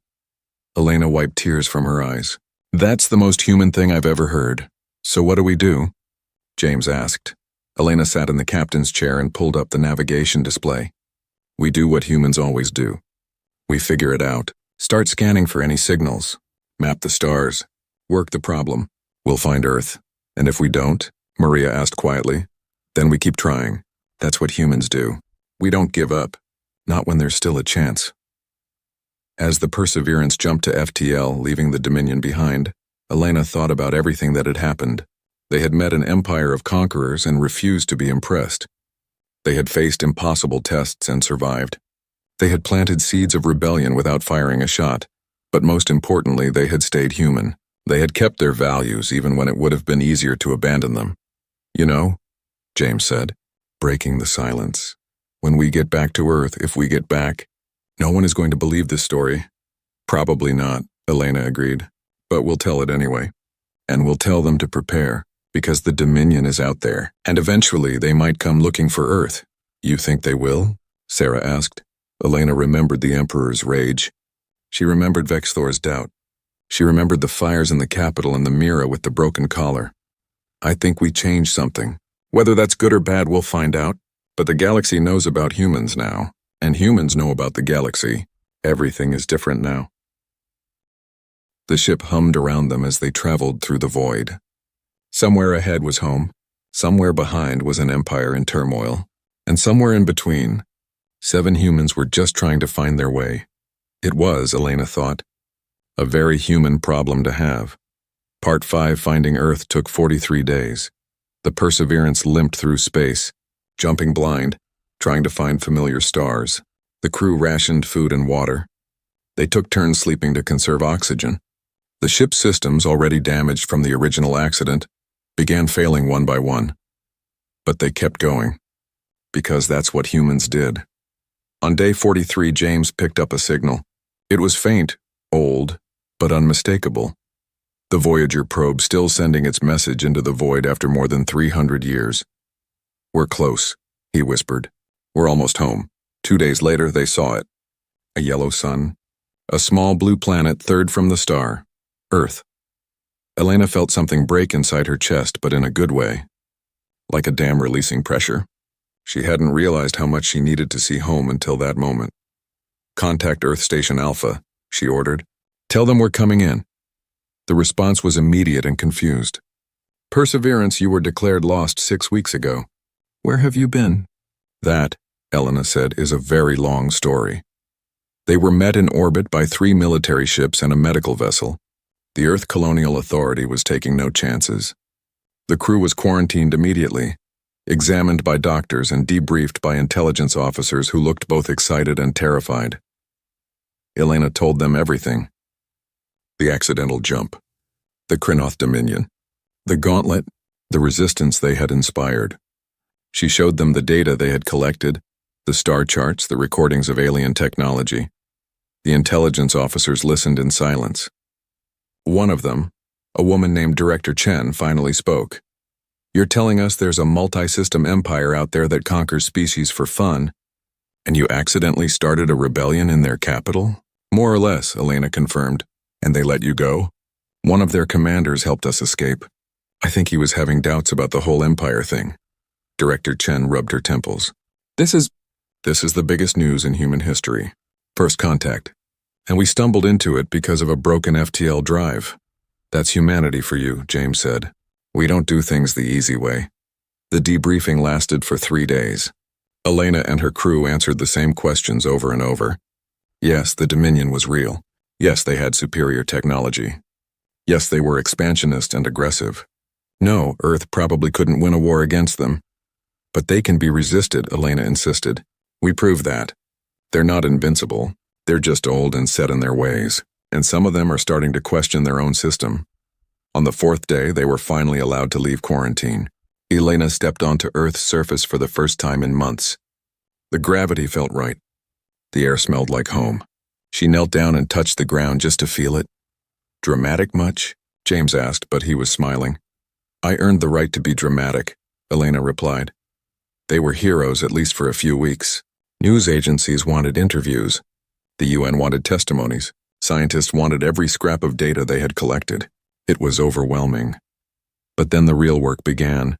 Elena wiped tears from her eyes. "That's the most human thing I've ever heard. So what do we do?" James asked. Elena sat in the captain's chair and pulled up the navigation display. "We do what humans always do. We figure it out. Start scanning for any signals. Map the stars. Work the problem. We'll find Earth. And if we don't," Maria asked quietly, "then we keep trying. That's what humans do. We don't give up. Not when there's still a chance." As the Perseverance jumped to FTL, leaving the Dominion behind, Elena thought about everything that had happened. They had met an empire of conquerors and refused to be impressed. They had faced impossible tests and survived. They had planted seeds of rebellion without firing a shot. But most importantly, they had stayed human. They had kept their values even when it would have been easier to abandon them. "You know," James said, breaking the silence, "when we get back to Earth, if we get back, no one is going to believe this story." "Probably not," Elena agreed. "But we'll tell it anyway. And we'll tell them to prepare, because the Dominion is out there, and eventually they might come looking for Earth." "You think they will?" Sarah asked. Elena remembered the Emperor's rage. She remembered Vexthor's doubt. She remembered the fires in the capital and the Mira with the broken collar. "I think we changed something. Whether that's good or bad, we'll find out. But the galaxy knows about humans now, and humans know about the galaxy. Everything is different now." The ship hummed around them as they traveled through the void. Somewhere ahead was home, somewhere behind was an empire in turmoil, and somewhere in between, 7 humans were just trying to find their way. It was, Elena thought, a very human problem to have. Part 5, Finding Earth, took 43 days. The Perseverance limped through space, jumping blind, trying to find familiar stars. The crew rationed food and water. They took turns sleeping to conserve oxygen. The ship's systems, already damaged from the original accident, began failing one by one. But they kept going, because that's what humans did. On day 43, James picked up a signal. It was faint, old, but unmistakable. The Voyager probe still sending its message into the void after more than 300 years. "We're close," he whispered. "We're almost home." 2 days later, they saw it. A yellow sun. A small blue planet third from the star. Earth. Elena felt something break inside her chest, but in a good way. Like a dam releasing pressure. She hadn't realized how much she needed to see home until that moment. "Contact Earth Station Alpha," she ordered. "Tell them we're coming in." The response was immediate and confused. "Perseverance, you were declared lost 6 weeks ago. Where have you been?" "That," Elena said, "is a very long story." They were met in orbit by 3 military ships and a medical vessel. The Earth Colonial Authority was taking no chances. The crew was quarantined immediately, examined by doctors and debriefed by intelligence officers who looked both excited and terrified. Elena told them everything. The accidental jump, the Krynoth Dominion, the gauntlet, the resistance they had inspired. She showed them the data they had collected, the star charts, the recordings of alien technology. The intelligence officers listened in silence. One of them, a woman named Director Chen, finally spoke. "You're telling us there's a multi-system empire out there that conquers species for fun, and you accidentally started a rebellion in their capital?" "More or less," Elena confirmed. "And they let you go?" "One of their commanders helped us escape. I think he was having doubts about the whole empire thing." Director Chen rubbed her temples. This is the biggest news in human history. First contact. And we stumbled into it because of a broken FTL drive." "That's humanity for you," James said. "We don't do things the easy way." The debriefing lasted for 3 days. Elena and her crew answered the same questions over and over. Yes, the Dominion was real. Yes, they had superior technology. Yes, they were expansionist and aggressive. No, Earth probably couldn't win a war against them. "But they can be resisted," Elena insisted. "We proved that. They're not invincible. They're just old and set in their ways, and some of them are starting to question their own system." On the 4th day, they were finally allowed to leave quarantine. Elena stepped onto Earth's surface for the first time in months. The gravity felt right. The air smelled like home. She knelt down and touched the ground just to feel it. "Dramatic much?" James asked, but he was smiling. "I earned the right to be dramatic," Elena replied. They were heroes at least for a few weeks. News agencies wanted interviews. The UN wanted testimonies. Scientists wanted every scrap of data they had collected. It was overwhelming. But then the real work began.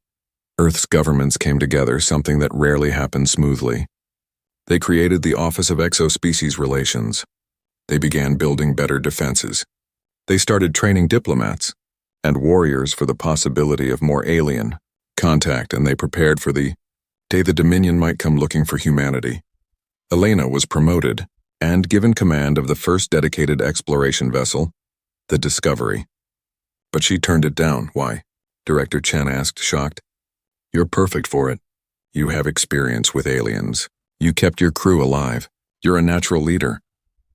Earth's governments came together, something that rarely happens smoothly. They created the Office of Exospecies Relations. They began building better defenses. They started training diplomats and warriors for the possibility of more alien contact, and they prepared for the day the Dominion might come looking for humanity. Elena was promoted and given command of the first dedicated exploration vessel, the Discovery. But she turned it down. "Why?" Director Chen asked, shocked. "You're perfect for it. You have experience with aliens. You kept your crew alive. You're a natural leader."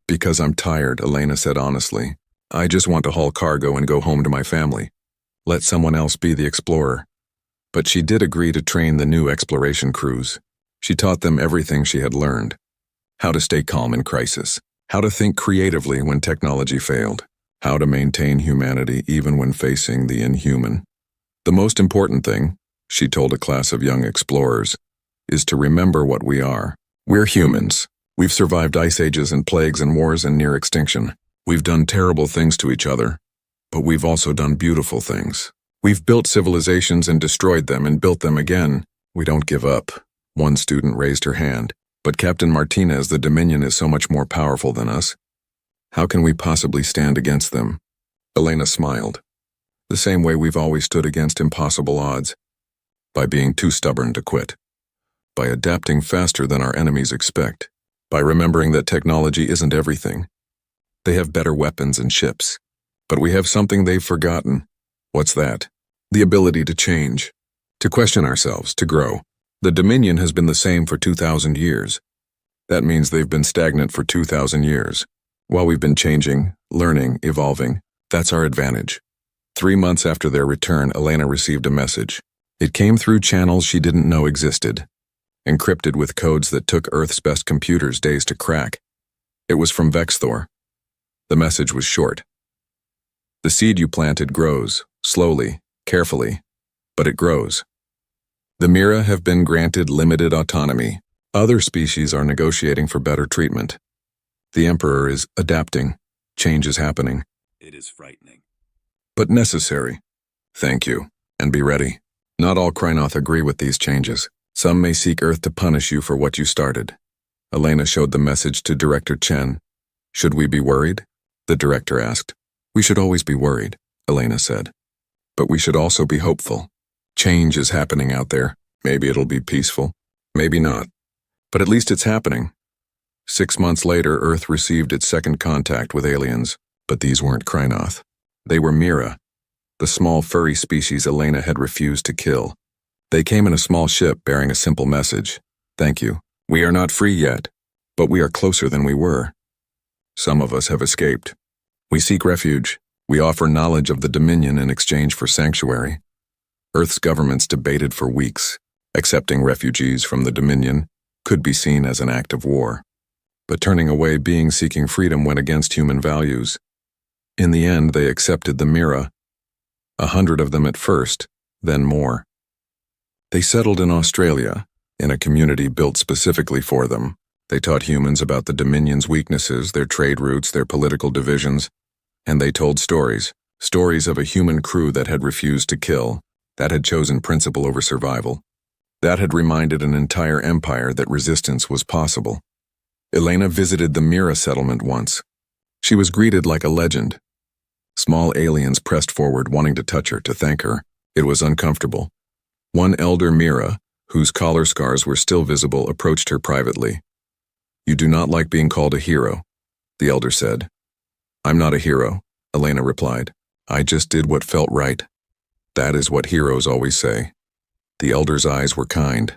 "Because I'm tired," Elena said honestly. "I just want to haul cargo and go home to my family. Let someone else be the explorer." But she did agree to train the new exploration crews. She taught them everything she had learned. How to stay calm in crisis. How to think creatively when technology failed. How to maintain humanity even when facing the inhuman. "The most important thing," she told a class of young explorers, "is to remember what we are. We're humans. We've survived ice ages and plagues and wars and near extinction. We've done terrible things to each other, but we've also done beautiful things. We've built civilizations and destroyed them and built them again. We don't give up." One student raised her hand. "But Captain Martinez, the Dominion is so much more powerful than us. How can we possibly stand against them?" Elena smiled. "The same way we've always stood against impossible odds. By being too stubborn to quit. By adapting faster than our enemies expect. By remembering that technology isn't everything. They have better weapons and ships. But we have something they've forgotten." "What's that?" "The ability to change. To question ourselves, to grow. The Dominion has been the same for 2,000 years. That means they've been stagnant for 2,000 years. While we've been changing, learning, evolving, that's our advantage. 3 months after their return, Elena received a message. It came through channels she didn't know existed, encrypted with codes that took Earth's best computers days to crack. It was from Vexthor. The message was short. The seed you planted grows, slowly, carefully, but it grows. The Mira have been granted limited autonomy. Other species are negotiating for better treatment. The Emperor is adapting. Change is happening. It is frightening. But necessary. Thank you, and be ready. Not all Krynoth agree with these changes. Some may seek Earth to punish you for what you started. Elena showed the message to Director Chen. Should we be worried? The director asked. We should always be worried, Elena said. But we should also be hopeful. Change is happening out there. Maybe it'll be peaceful. Maybe not. But at least it's happening. 6 months later, Earth received its second contact with aliens. But these weren't Krynoth. They were Mira, the small furry species Elena had refused to kill. They came in a small ship bearing a simple message. Thank you. We are not free yet, but we are closer than we were. Some of us have escaped. We seek refuge. We offer knowledge of the Dominion in exchange for sanctuary. Earth's governments debated for weeks. Accepting refugees from the Dominion could be seen as an act of war. But turning away beings seeking freedom went against human values. In the end, they accepted the Mira. 100 of them at first, then more. They settled in Australia, in a community built specifically for them. They taught humans about the Dominion's weaknesses, their trade routes, their political divisions, and they told stories of a human crew that had refused to kill, that had chosen principle over survival, that had reminded an entire empire that resistance was possible. Elena visited the Mira settlement once. She was greeted like a legend. Small aliens pressed forward wanting to touch her, to thank her. It was uncomfortable. One elder Mira, whose collar scars were still visible, approached her privately. You do not like being called a hero, the elder said. I'm not a hero, Elena replied. I just did what felt right. That is what heroes always say. The elder's eyes were kind.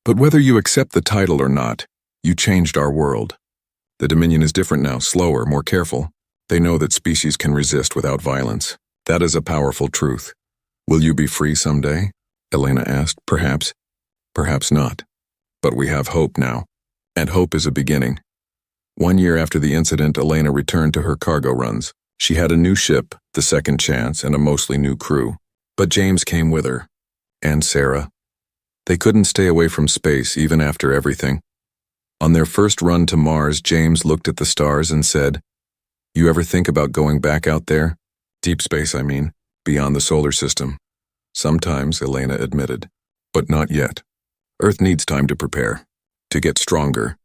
But whether you accept the title or not, you changed our world. The Dominion is different now, slower, more careful. They know that species can resist without violence. That is a powerful truth. Will you be free someday? Elena asked. Perhaps. Perhaps not. But we have hope now. And hope is a beginning. 1 year after the incident, Elena returned to her cargo runs. She had a new ship, the Second Chance, and a mostly new crew. But James came with her. And Sarah. They couldn't stay away from space, even after everything. On their first run to Mars, James looked at the stars and said, You ever think about going back out there? Deep space, I mean, beyond the solar system. Sometimes, Elena admitted. But not yet. Earth needs time to prepare, to get stronger,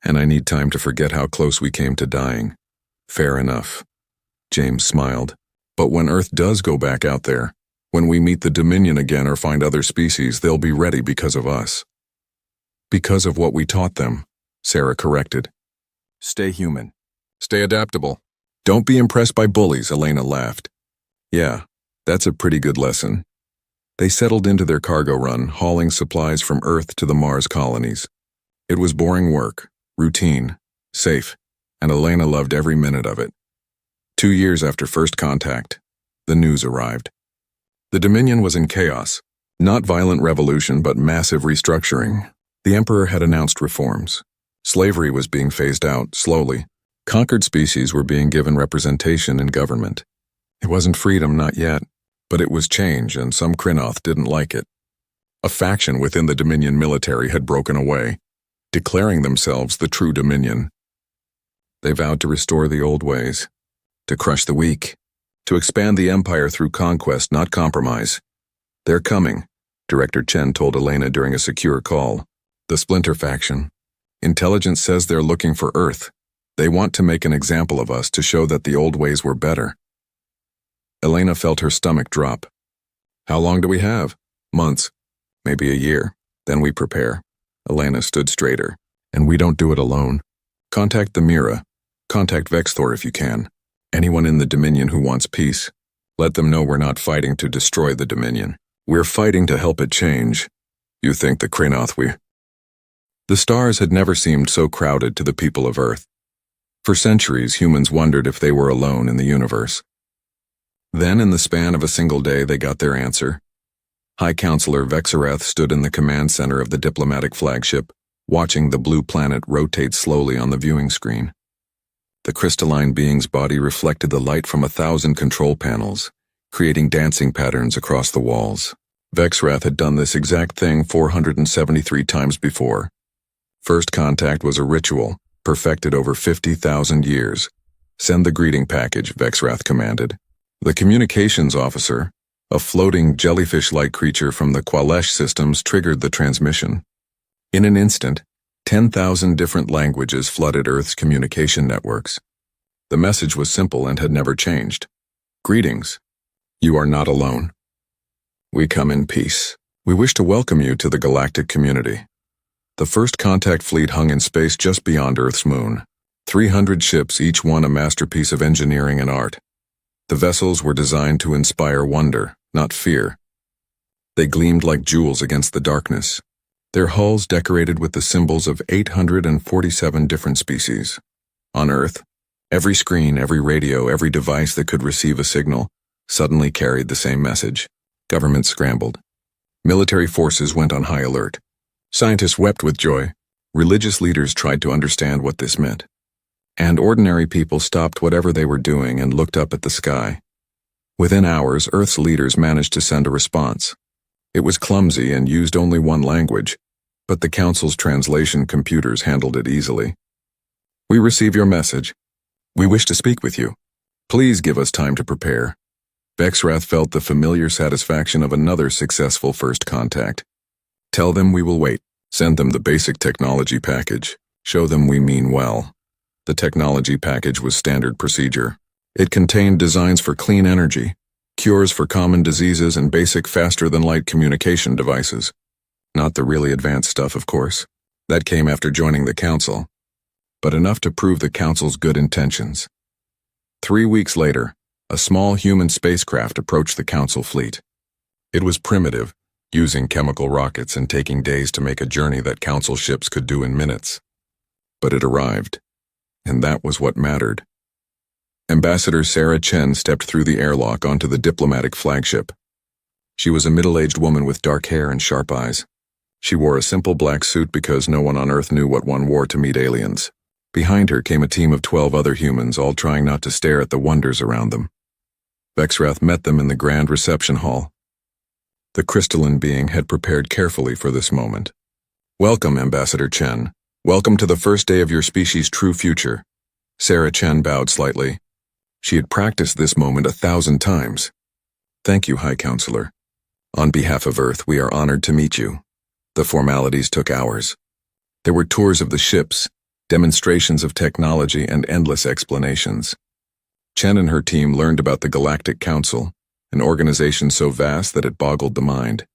and I need time to forget how close we came to dying. Fair enough. James smiled. But when Earth does go back out there, when we meet the Dominion again or find other species, they'll be ready because of us. Because of what we taught them, Sarah corrected. Stay human. Stay adaptable. Don't be impressed by bullies, Elena laughed. Yeah, that's a pretty good lesson. They settled into their cargo run, hauling supplies from Earth to the Mars colonies. It was boring work, routine, safe, and Elena loved every minute of it. 2 years after first contact, the news arrived. The Dominion was in chaos. Not violent revolution, but massive restructuring. The Emperor had announced reforms. Slavery was being phased out, slowly. Conquered species were being given representation in government. It wasn't freedom, not yet, but it was change, and some Krynoth didn't like it. A faction within the Dominion military had broken away, declaring themselves the true Dominion. They vowed to restore the old ways, to crush the weak, to expand the empire through conquest, not compromise. They're coming, Director Chen told Elena during a secure call. The Splinter faction. Intelligence says they're looking for Earth. They want to make an example of us to show that the old ways were better. Elena felt her stomach drop. How long do we have? Months. Maybe a year. Then we prepare. Elena stood straighter. And we don't do it alone. Contact the Mira. Contact Vexthor if you can. Anyone in the Dominion who wants peace. Let them know we're not fighting to destroy the Dominion. We're fighting to help it change. You think the Krynoth we... The stars had never seemed so crowded to the people of Earth. For centuries, humans wondered if they were alone in the universe. Then, in the span of a single day, they got their answer. High Counselor Vexarath stood in the command center of the diplomatic flagship, watching the blue planet rotate slowly on the viewing screen. The crystalline being's body reflected the light from 1,000 control panels, creating dancing patterns across the walls. Vexarath had done this exact thing 473 times before. First contact was a ritual, perfected over 50,000 years. Send the greeting package, Vexarath commanded. The communications officer, a floating jellyfish-like creature from the Qualesh systems, triggered the transmission. In an instant, 10,000 different languages flooded Earth's communication networks. The message was simple and had never changed. Greetings. You are not alone. We come in peace. We wish to welcome you to the Galactic community. The first contact fleet hung in space just beyond Earth's moon. 300 ships, each one a masterpiece of engineering and art. The vessels were designed to inspire wonder, not fear. They gleamed like jewels against the darkness, their hulls decorated with the symbols of 847 different species. On Earth, every screen, every radio, every device that could receive a signal suddenly carried the same message. Governments scrambled. Military forces went on high alert. Scientists wept with joy. Religious leaders tried to understand what this meant. And ordinary people stopped whatever they were doing and looked up at the sky. Within hours, Earth's leaders managed to send a response. It was clumsy and used only one language, but the Council's translation computers handled it easily. We receive your message. We wish to speak with you. Please give us time to prepare. Vexarath felt the familiar satisfaction of another successful first contact. Tell them we will wait. Send them the basic technology package. Show them we mean well. The technology package was standard procedure. It contained designs for clean energy, cures for common diseases, and basic faster-than-light communication devices. Not the really advanced stuff, of course. That came after joining the Council. But enough to prove the Council's good intentions. 3 weeks later, a small human spacecraft approached the Council fleet. It was primitive, using chemical rockets and taking days to make a journey that Council ships could do in minutes. But it arrived, and that was what mattered. Ambassador Sarah Chen stepped through the airlock onto the diplomatic flagship. She was a middle-aged woman with dark hair and sharp eyes. She wore a simple black suit because no one on Earth knew what one wore to meet aliens. Behind her came a team of 12 other humans, all trying not to stare at the wonders around them. Vexarath met them in the grand reception hall. The crystalline being had prepared carefully for this moment. Welcome, Ambassador Chen. Welcome to the first day of your species' true future. Sarah Chen bowed slightly. She had practiced this moment 1,000 times. Thank you, High Counselor. On behalf of Earth, we are honored to meet you. The formalities took hours. There were tours of the ships, demonstrations of technology, and endless explanations. Chen and her team learned about the Galactic Council, an organization so vast that it boggled the mind.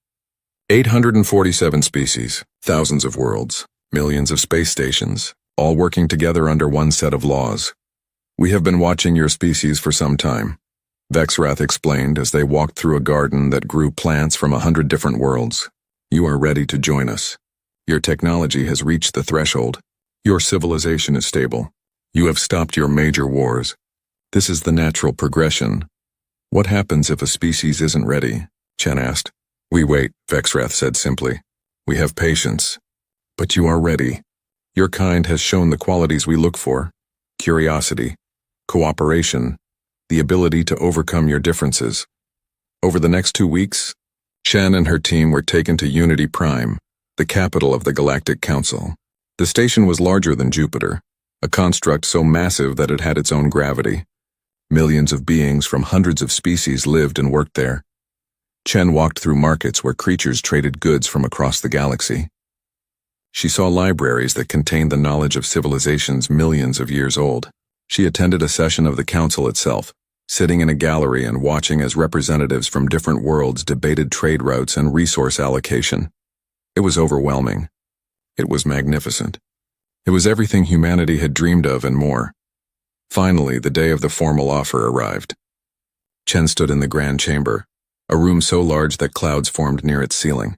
847 species, thousands of worlds, millions of space stations, all working together under one set of laws. We have been watching your species for some time, Vexarath explained as they walked through a garden that grew plants from 100 different worlds. You are ready to join us. Your technology has reached the threshold. Your civilization is stable. You have stopped your major wars. This is the natural progression. What happens if a species isn't ready? Chen asked. We wait, Vexarath said simply. We have patience. But you are ready. Your kind has shown the qualities we look for. Curiosity, cooperation, the ability to overcome your differences. Over the next 2 weeks, Chen and her team were taken to Unity Prime, the capital of the Galactic Council. The station was larger than Jupiter, a construct so massive that it had its own gravity. Millions of beings from hundreds of species lived and worked there. Chen walked through markets where creatures traded goods from across the galaxy. She saw libraries that contained the knowledge of civilizations millions of years old. She attended a session of the Council itself, sitting in a gallery and watching as representatives from different worlds debated trade routes and resource allocation. It was overwhelming. It was magnificent. It was everything humanity had dreamed of and more. Finally, the day of the formal offer arrived. Chen stood in the grand chamber, a room so large that clouds formed near its ceiling.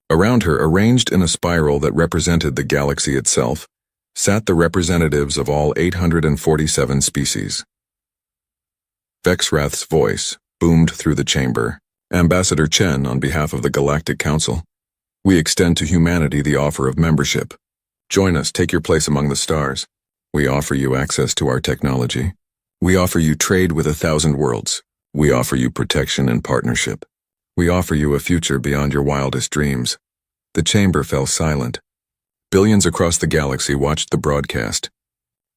Around her, arranged in a spiral that represented the galaxy itself, sat the representatives of all 847 species. Vexrath's voice boomed through the chamber. Ambassador Chen, on behalf of the Galactic Council, we extend to humanity the offer of membership. Join us, take your place among the stars. We offer you access to our technology. We offer you trade with 1,000 worlds. We offer you protection and partnership. We offer you a future beyond your wildest dreams. The chamber fell silent. Billions across the galaxy watched the broadcast.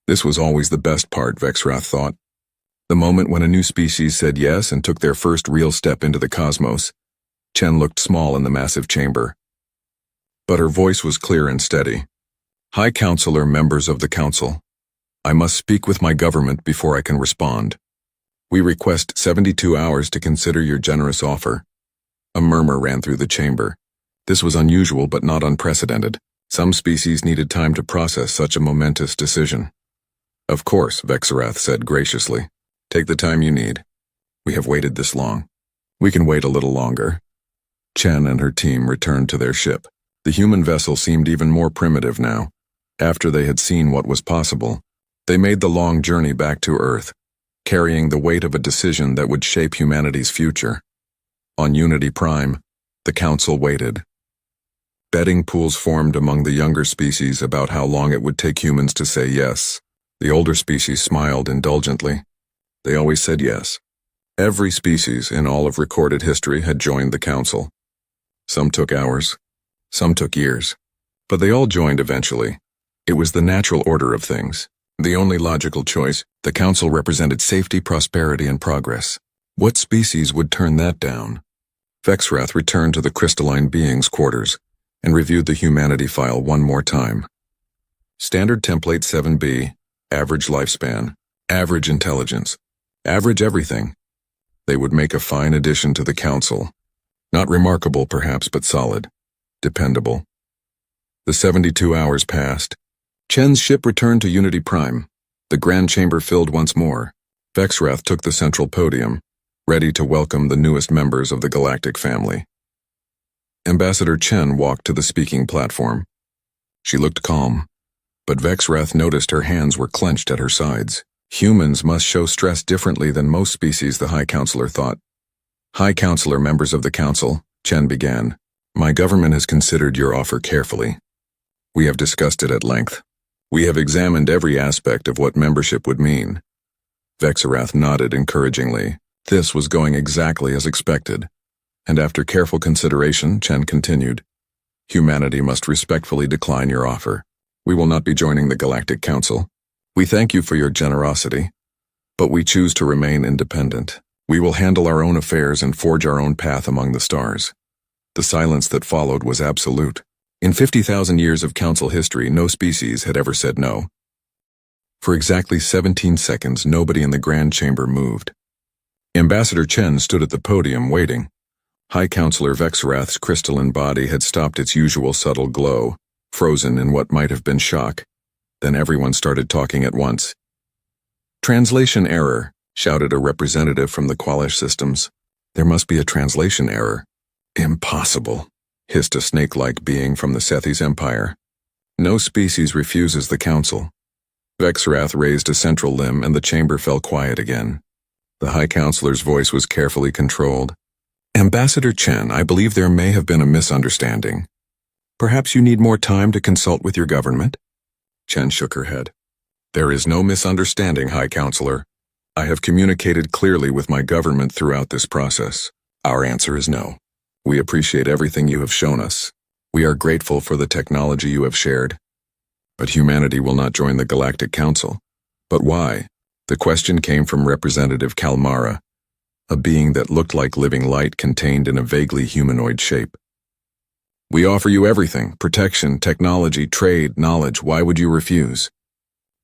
This was always the best part, Vexrath thought. The moment when a new species said yes and took their first real step into the cosmos. Chen looked small in the massive chamber. But her voice was clear and steady. High Counselor, members of the Council, I must speak with my government before I can respond. We request 72 hours to consider your generous offer. A murmur ran through the chamber. This was unusual but not unprecedented. Some species needed time to process such a momentous decision. Of course, Vexrath said graciously. Take the time you need. We have waited this long. We can wait a little longer. Chen and her team returned to their ship. The human vessel seemed even more primitive now. After they had seen what was possible, they made the long journey back to Earth, carrying the weight of a decision that would shape humanity's future. On Unity Prime, the Council waited. Betting pools formed among the younger species about how long it would take humans to say yes. The older species smiled indulgently. They always said yes. Every species in all of recorded history had joined the Council. Some took hours, some took years, but they all joined eventually. It was the natural order of things. The only logical choice. The Council represented safety, prosperity, and progress. What species would turn that down? Vexrath returned to the crystalline being's quarters and reviewed the humanity file one more time. Standard Template 7B, average lifespan, average intelligence, average everything. They would make a fine addition to the Council. Not remarkable, perhaps, but solid. Dependable. The 72 hours passed. Chen's ship returned to Unity Prime. The Grand Chamber filled once more. Vexrath took the central podium, ready to welcome the newest members of the Galactic family. Ambassador Chen walked to the speaking platform. She looked calm, but Vexrath noticed her hands were clenched at her sides. Humans must show stress differently than most species, the High Counselor thought. High Counselor, members of the Council, Chen began. My government has considered your offer carefully. We have discussed it at length. We have examined every aspect of what membership would mean. Vexrath nodded encouragingly. This was going exactly as expected. And after careful consideration, Chen continued. Humanity must respectfully decline your offer. We will not be joining the Galactic Council. We thank you for your generosity, but we choose to remain independent. We will handle our own affairs and forge our own path among the stars. The silence that followed was absolute. In 50,000 years of Council history, no species had ever said no. For exactly 17 seconds, nobody in the Grand Chamber moved. Ambassador Chen stood at the podium waiting. High Counselor Vexrath's crystalline body had stopped its usual subtle glow, frozen in what might have been shock. Then everyone started talking at once. Translation error, shouted a representative from the Qualish systems. There must be a translation error. Impossible, hissed a snake-like being from the Sethi's Empire. No species refuses the Council. Vexrath raised a central limb and the chamber fell quiet again. The High Counselor's voice was carefully controlled. Ambassador Chen, I believe there may have been a misunderstanding. Perhaps you need more time to consult with your government? Chen shook her head. There is no misunderstanding, High Counselor. I have communicated clearly with my government throughout this process. Our answer is no. We appreciate everything you have shown us. We are grateful for the technology you have shared. But humanity will not join the Galactic Council. But why? The question came from Representative Kalmara, a being that looked like living light contained in a vaguely humanoid shape. We offer you everything: protection, technology, trade, knowledge. Why would you refuse?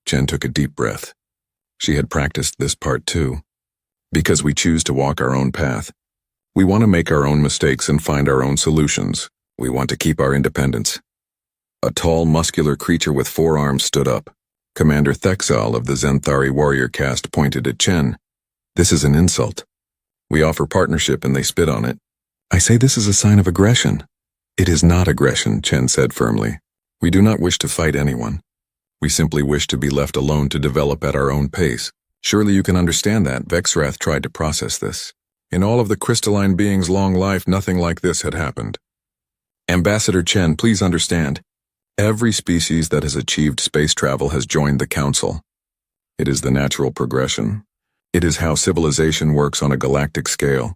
Chen took a deep breath. She had practiced this part too. Because we choose to walk our own path. We want to make our own mistakes and find our own solutions. We want to keep our independence. A tall, muscular creature with 4 arms stood up. Commander Thexal of the Zenthari warrior caste pointed at Chen. This is an insult. We offer partnership and they spit on it. I say this is a sign of aggression. It is not aggression, Chen said firmly. We do not wish to fight anyone. We simply wish to be left alone to develop at our own pace. Surely you can understand that. Vexrath tried to process this. In all of the crystalline being's long life, nothing like this had happened. Ambassador Chen, please understand. Every species that has achieved space travel has joined the Council. It is the natural progression. It is how civilization works on a galactic scale.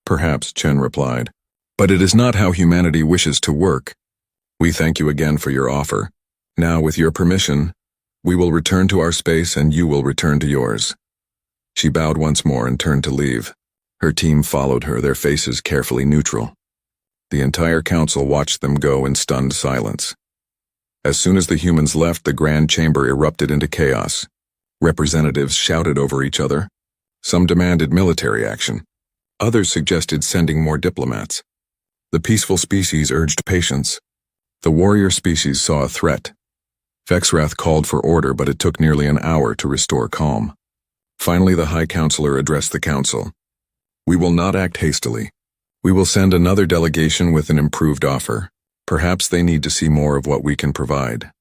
Perhaps, Chen replied. But it is not how humanity wishes to work. We thank you again for your offer. Now, with your permission, we will return to our space and you will return to yours. She bowed once more and turned to leave. Her team followed her, their faces carefully neutral. The entire council watched them go in stunned silence. As soon as the humans left, the grand chamber erupted into chaos. Representatives shouted over each other. Some demanded military action. Others suggested sending more diplomats. The peaceful species urged patience. The warrior species saw a threat. Vexrath called for order, but it took nearly an hour to restore calm. Finally, the High Counselor addressed the council. We will not act hastily. We will send another delegation with an improved offer. Perhaps they need to see more of what we can provide.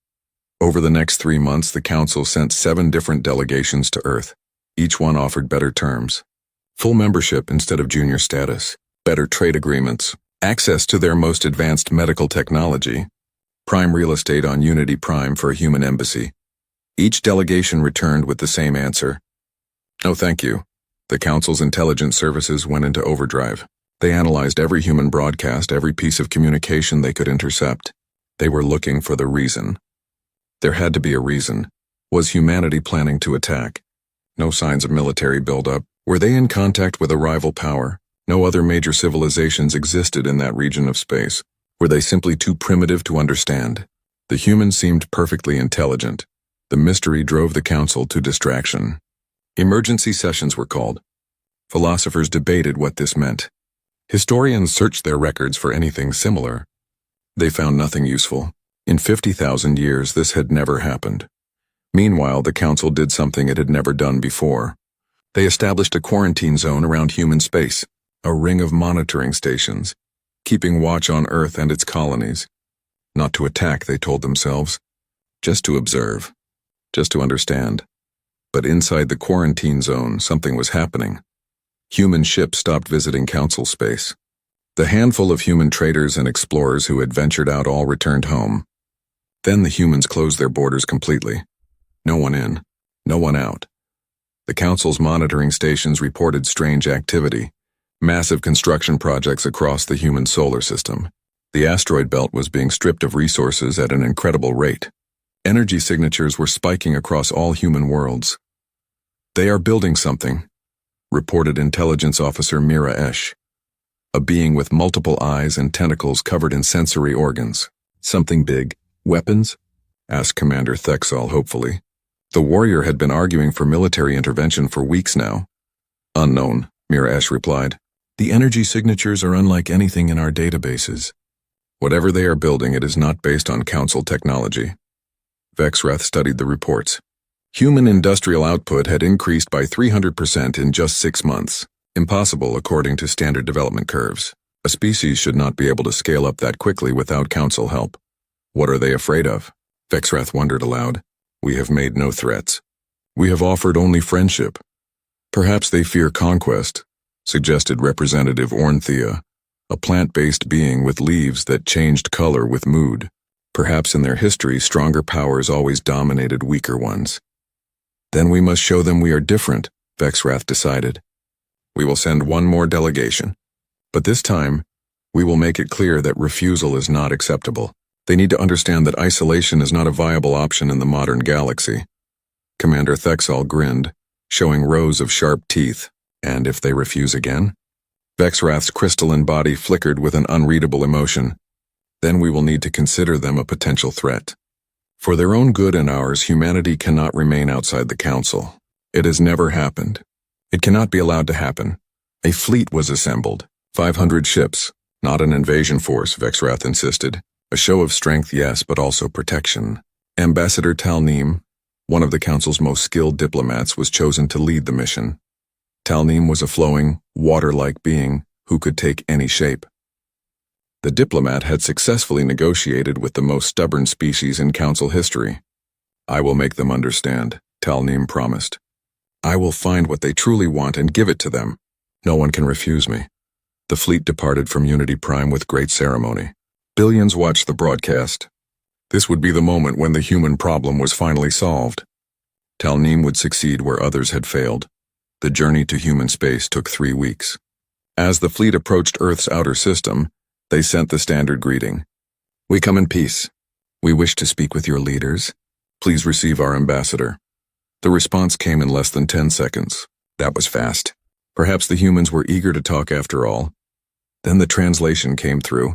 Over the next 3 months, the council sent 7 different delegations to Earth. Each one offered better terms. Full membership instead of junior status, better trade agreements, access to their most advanced medical technology, prime real estate on Unity Prime for a human embassy. Each delegation returned with the same answer. No, thank you. The Council's intelligence services went into overdrive. They analyzed every human broadcast, every piece of communication they could intercept. They were looking for the reason. There had to be a reason. Was humanity planning to attack? No signs of military buildup. Were they in contact with a rival power? No other major civilizations existed in that region of space. Were they simply too primitive to understand? The humans seemed perfectly intelligent. The mystery drove the council to distraction. Emergency sessions were called. Philosophers debated what this meant. Historians searched their records for anything similar. They found nothing useful. In 50,000 years, this had never happened. Meanwhile, the council did something it had never done before. They established a quarantine zone around human space, a ring of monitoring stations, keeping watch on Earth and its colonies. Not to attack, they told themselves. Just to observe. Just to understand. But inside the quarantine zone, something was happening. Human ships stopped visiting council space. The handful of human traders and explorers who had ventured out all returned home. Then the humans closed their borders completely. No one in, no one out. The council's monitoring stations reported strange activity. Massive construction projects across the human solar system. The asteroid belt was being stripped of resources at an incredible rate. Energy signatures were spiking across all human worlds. They are building something, reported Intelligence Officer Mira Esch. A being with multiple eyes and tentacles covered in sensory organs. Something big. Weapons? Asked Commander Thexal hopefully. The warrior had been arguing for military intervention for weeks now. Unknown, Mira Esch replied. The energy signatures are unlike anything in our databases. Whatever they are building, it is not based on council technology. Vexrath studied the reports. Human industrial output had increased by 300% in just 6 months. Impossible according to standard development curves. A species should not be able to scale up that quickly without council help. What are they afraid of? Vexrath wondered aloud. We have made no threats. We have offered only friendship. Perhaps they fear conquest, suggested Representative Ornthea, a plant-based being with leaves that changed color with mood. Perhaps in their history, stronger powers always dominated weaker ones. Then we must show them we are different, Vexrath decided. We will send one more delegation. But this time, we will make it clear that refusal is not acceptable. They need to understand that isolation is not a viable option in the modern galaxy. Commander Thexal grinned, showing rows of sharp teeth. And if they refuse again? Vexrath's crystalline body flickered with an unreadable emotion. Then we will need to consider them a potential threat. For their own good and ours, humanity cannot remain outside the council. It has never happened. It cannot be allowed to happen. A fleet was assembled. 500 ships. Not an invasion force, Vexrath insisted. A show of strength, yes, but also protection. Ambassador Talneem, one of the council's most skilled diplomats, was chosen to lead the mission. Talneem was a flowing, water-like being who could take any shape. The diplomat had successfully negotiated with the most stubborn species in council history. I will make them understand, Talneem promised. I will find what they truly want and give it to them. No one can refuse me. The fleet departed from Unity Prime with great ceremony. Billions watched the broadcast. This would be the moment when the human problem was finally solved. Talneem would succeed where others had failed. The journey to human space took 3 weeks. As the fleet approached Earth's outer system, they sent the standard greeting. We come in peace. We wish to speak with your leaders. Please receive our ambassador. The response came in less than 10 seconds. That was fast. Perhaps the humans were eager to talk after all. Then the translation came through.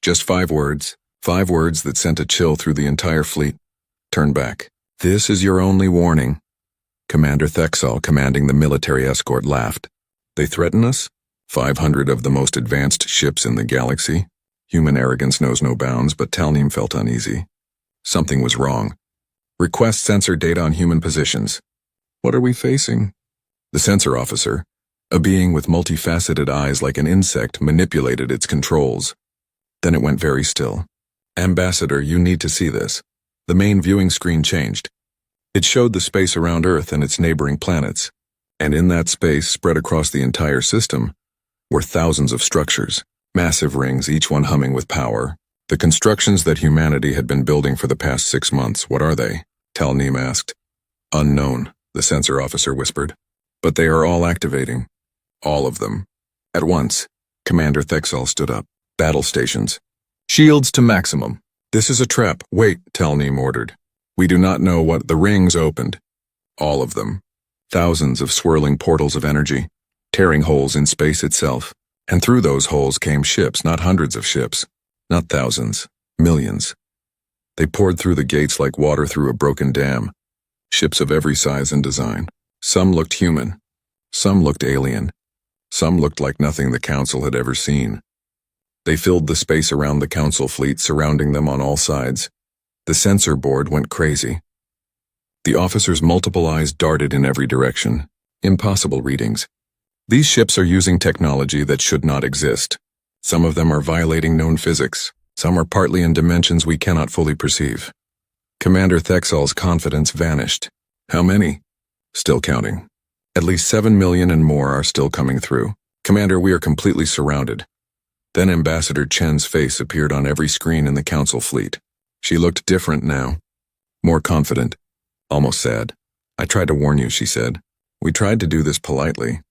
Just 5 words. 5 words that sent a chill through the entire fleet. Turn back. This is your only warning. Commander Thexal, commanding the military escort, laughed. They threaten us? 500 of the most advanced ships in the galaxy? Human arrogance knows no bounds, but Talneem felt uneasy. Something was wrong. Request sensor data on human positions. What are we facing? The sensor officer, a being with multifaceted eyes like an insect, manipulated its controls. Then it went very still. Ambassador, you need to see this. The main viewing screen changed. It showed the space around Earth and its neighboring planets. And in that space, spread across the entire system, were thousands of structures, massive rings, each one humming with power. The constructions that humanity had been building for the past 6 months, what are they? Talneem asked. Unknown, the sensor officer whispered. But they are all activating. All of them. At once, Commander Thexal stood up. Battle stations. Shields to maximum. This is a trap. Wait, Talneem ordered. We do not know what the rings opened. All of them. Thousands of swirling portals of energy, tearing holes in space itself. And through those holes came ships, not hundreds of ships. Not thousands. Millions. They poured through the gates like water through a broken dam. Ships of every size and design. Some looked human. Some looked alien. Some looked like nothing the Council had ever seen. They filled the space around the Council fleet, surrounding them on all sides. The sensor board went crazy. The officers' multiple eyes darted in every direction. Impossible readings. These ships are using technology that should not exist. Some of them are violating known physics. Some are partly in dimensions we cannot fully perceive. Commander Thexal's confidence vanished. How many? Still counting. At least 7 million and more are still coming through. Commander, we are completely surrounded. Then Ambassador Chen's face appeared on every screen in the Council fleet. She looked different now. More confident. Almost sad. I tried to warn you, she said. We tried to do this politely,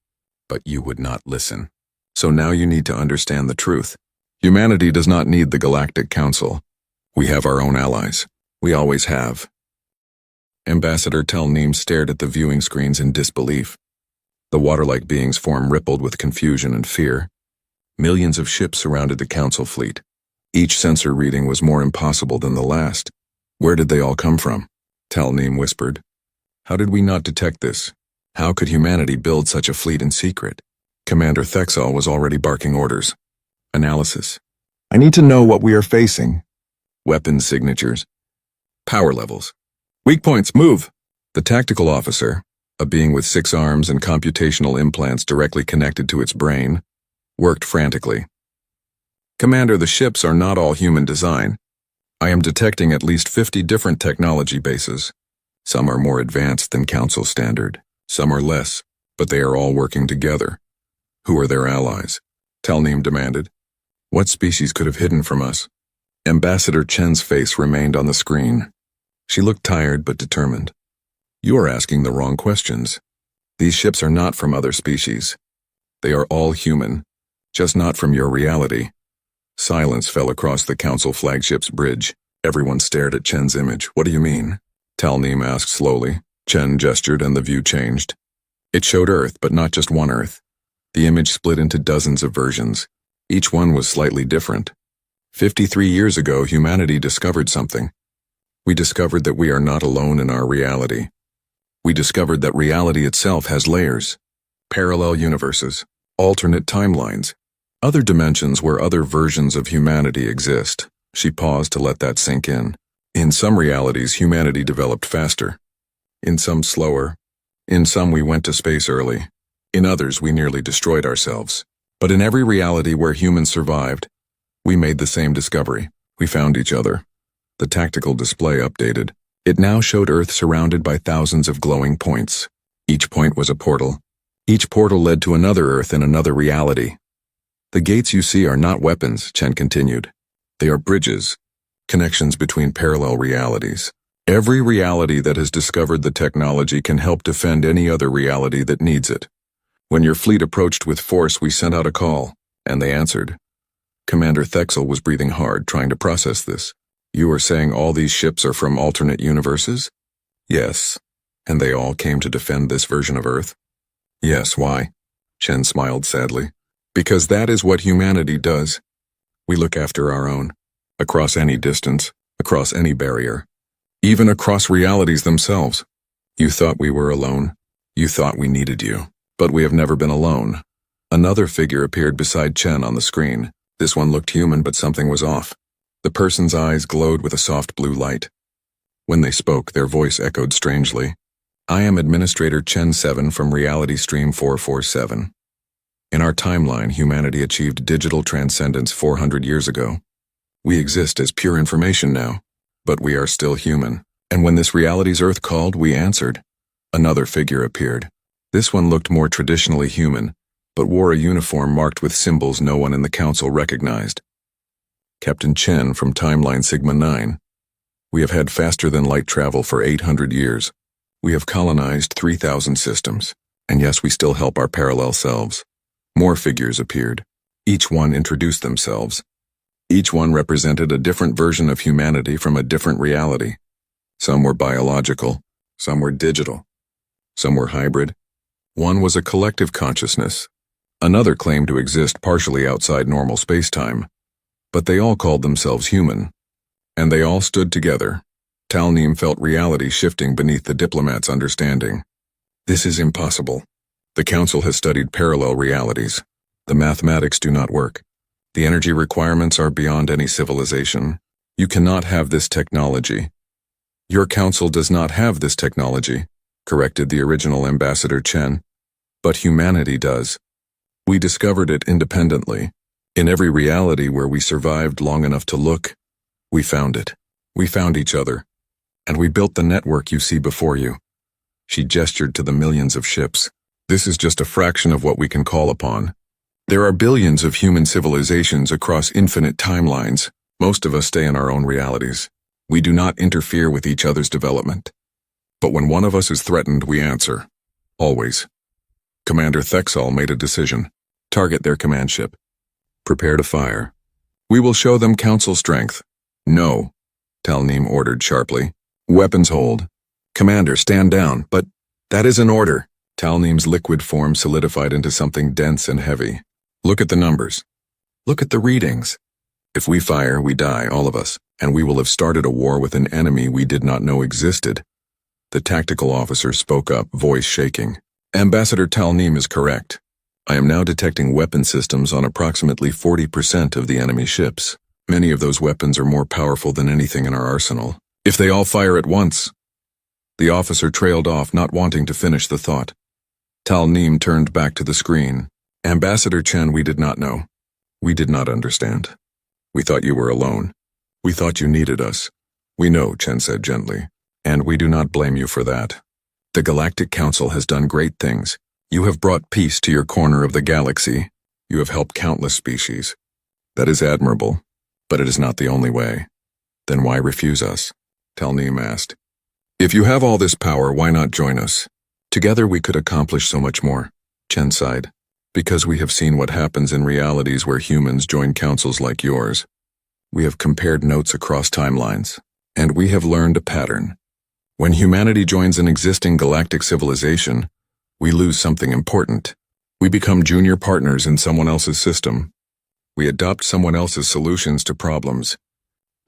but you would not listen. So now you need to understand the truth. Humanity does not need the Galactic Council. We have our own allies. We always have. Ambassador Talneem stared at the viewing screens in disbelief. The water-like being's form rippled with confusion and fear. Millions of ships surrounded the Council fleet. Each sensor reading was more impossible than the last. Where did they all come from? Talneem whispered. How did we not detect this? How could humanity build such a fleet in secret? Commander Thexal was already barking orders. Analysis. I need to know what we are facing. Weapons signatures. Power levels. Weak points, move! The tactical officer, a being with 6 arms and computational implants directly connected to its brain, worked frantically. Commander, the ships are not all human design. I am detecting at least 50 different technology bases. Some are more advanced than Council standard. Some are less, but they are all working together. Who are their allies? Talneem demanded. What species could have hidden from us? Ambassador Chen's face remained on the screen. She looked tired but determined. You are asking the wrong questions. These ships are not from other species. They are all human, just not from your reality. Silence fell across the Council flagship's bridge. Everyone stared at Chen's image. What do you mean? Talneem asked slowly. Chen gestured and the view changed. It showed Earth, but not just one Earth. The image split into dozens of versions. Each one was slightly different. 53 years ago, humanity discovered something. We discovered that we are not alone in our reality. We discovered that reality itself has layers, parallel universes, alternate timelines, other dimensions where other versions of humanity exist. She paused to let that sink in. In some realities, humanity developed faster. In some slower. In some we went to space early. In others we nearly destroyed ourselves. But in every reality where humans survived, we made the same discovery. We found each other. The tactical display updated. It now showed Earth surrounded by thousands of glowing points. Each point was a portal. Each portal led to another Earth in another reality. The gates you see are not weapons, Chen continued. They are bridges, connections between parallel realities. Every reality that has discovered the technology can help defend any other reality that needs it. When your fleet approached with force, we sent out a call, and they answered. Commander Thexel was breathing hard, trying to process this. You are saying all these ships are from alternate universes? Yes. And they all came to defend this version of Earth? Yes, why? Chen smiled sadly. Because that is what humanity does. We look after our own. Across any distance, across any barrier. Even across realities themselves. You thought we were alone. You thought we needed you. But we have never been alone. Another figure appeared beside Chen on the screen. This one looked human, but something was off. The person's eyes glowed with a soft blue light. When they spoke, their voice echoed strangely. I am Administrator Chen 7 from Reality Stream 447. In our timeline, humanity achieved digital transcendence 400 years ago. We exist as pure information now, but we are still human. And when this reality's Earth called, we answered. Another figure appeared. This one looked more traditionally human, but wore a uniform marked with symbols no one in the Council recognized. Captain Chen from Timeline Sigma 9. We have had faster-than-light travel for 800 years. We have colonized 3,000 systems, and yes, we still help our parallel selves. More figures appeared. Each one introduced themselves. Each one represented a different version of humanity from a different reality. Some were biological, some were digital, some were hybrid. One was a collective consciousness. Another claimed to exist partially outside normal space-time. But they all called themselves human. And they all stood together. Talneem felt reality shifting beneath the diplomat's understanding. This is impossible. The Council has studied parallel realities. The mathematics do not work. The energy requirements are beyond any civilization. You cannot have this technology. Your Council does not have this technology, corrected the original Ambassador Chen. But humanity does. We discovered it independently. In every reality where we survived long enough to look, we found it. We found each other. And we built the network you see before you. She gestured to the millions of ships. This is just a fraction of what we can call upon. There are billions of human civilizations across infinite timelines. Most of us stay in our own realities. We do not interfere with each other's development. But when one of us is threatened, we answer. Always. Commander Thexel made a decision. Target their command ship. Prepare to fire. We will show them Council strength. No, Talneem ordered sharply. Weapons hold. Commander, stand down, but that is an order. Talneem's liquid form solidified into something dense and heavy. Look at the numbers. Look at the readings. If we fire, we die, all of us, and we will have started a war with an enemy we did not know existed. The tactical officer spoke up, voice shaking. Ambassador Talneem is correct. I am now detecting weapon systems on approximately 40% of the enemy ships. Many of those weapons are more powerful than anything in our arsenal. If they all fire at once. The officer trailed off, not wanting to finish the thought. Talneem turned back to the screen. Ambassador Chen, we did not know. We did not understand. We thought you were alone. We thought you needed us. We know, Chen said gently, and we do not blame you for that. The Galactic Council has done great things. You have brought peace to your corner of the galaxy. You have helped countless species. That is admirable, but it is not the only way. Then why refuse us? Talneem asked. If you have all this power, why not join us? Together we could accomplish so much more, Chen sighed. Because we have seen what happens in realities where humans join councils like yours. We have compared notes across timelines, and we have learned a pattern. When humanity joins an existing galactic civilization, we lose something important. We become junior partners in someone else's system. We adopt someone else's solutions to problems.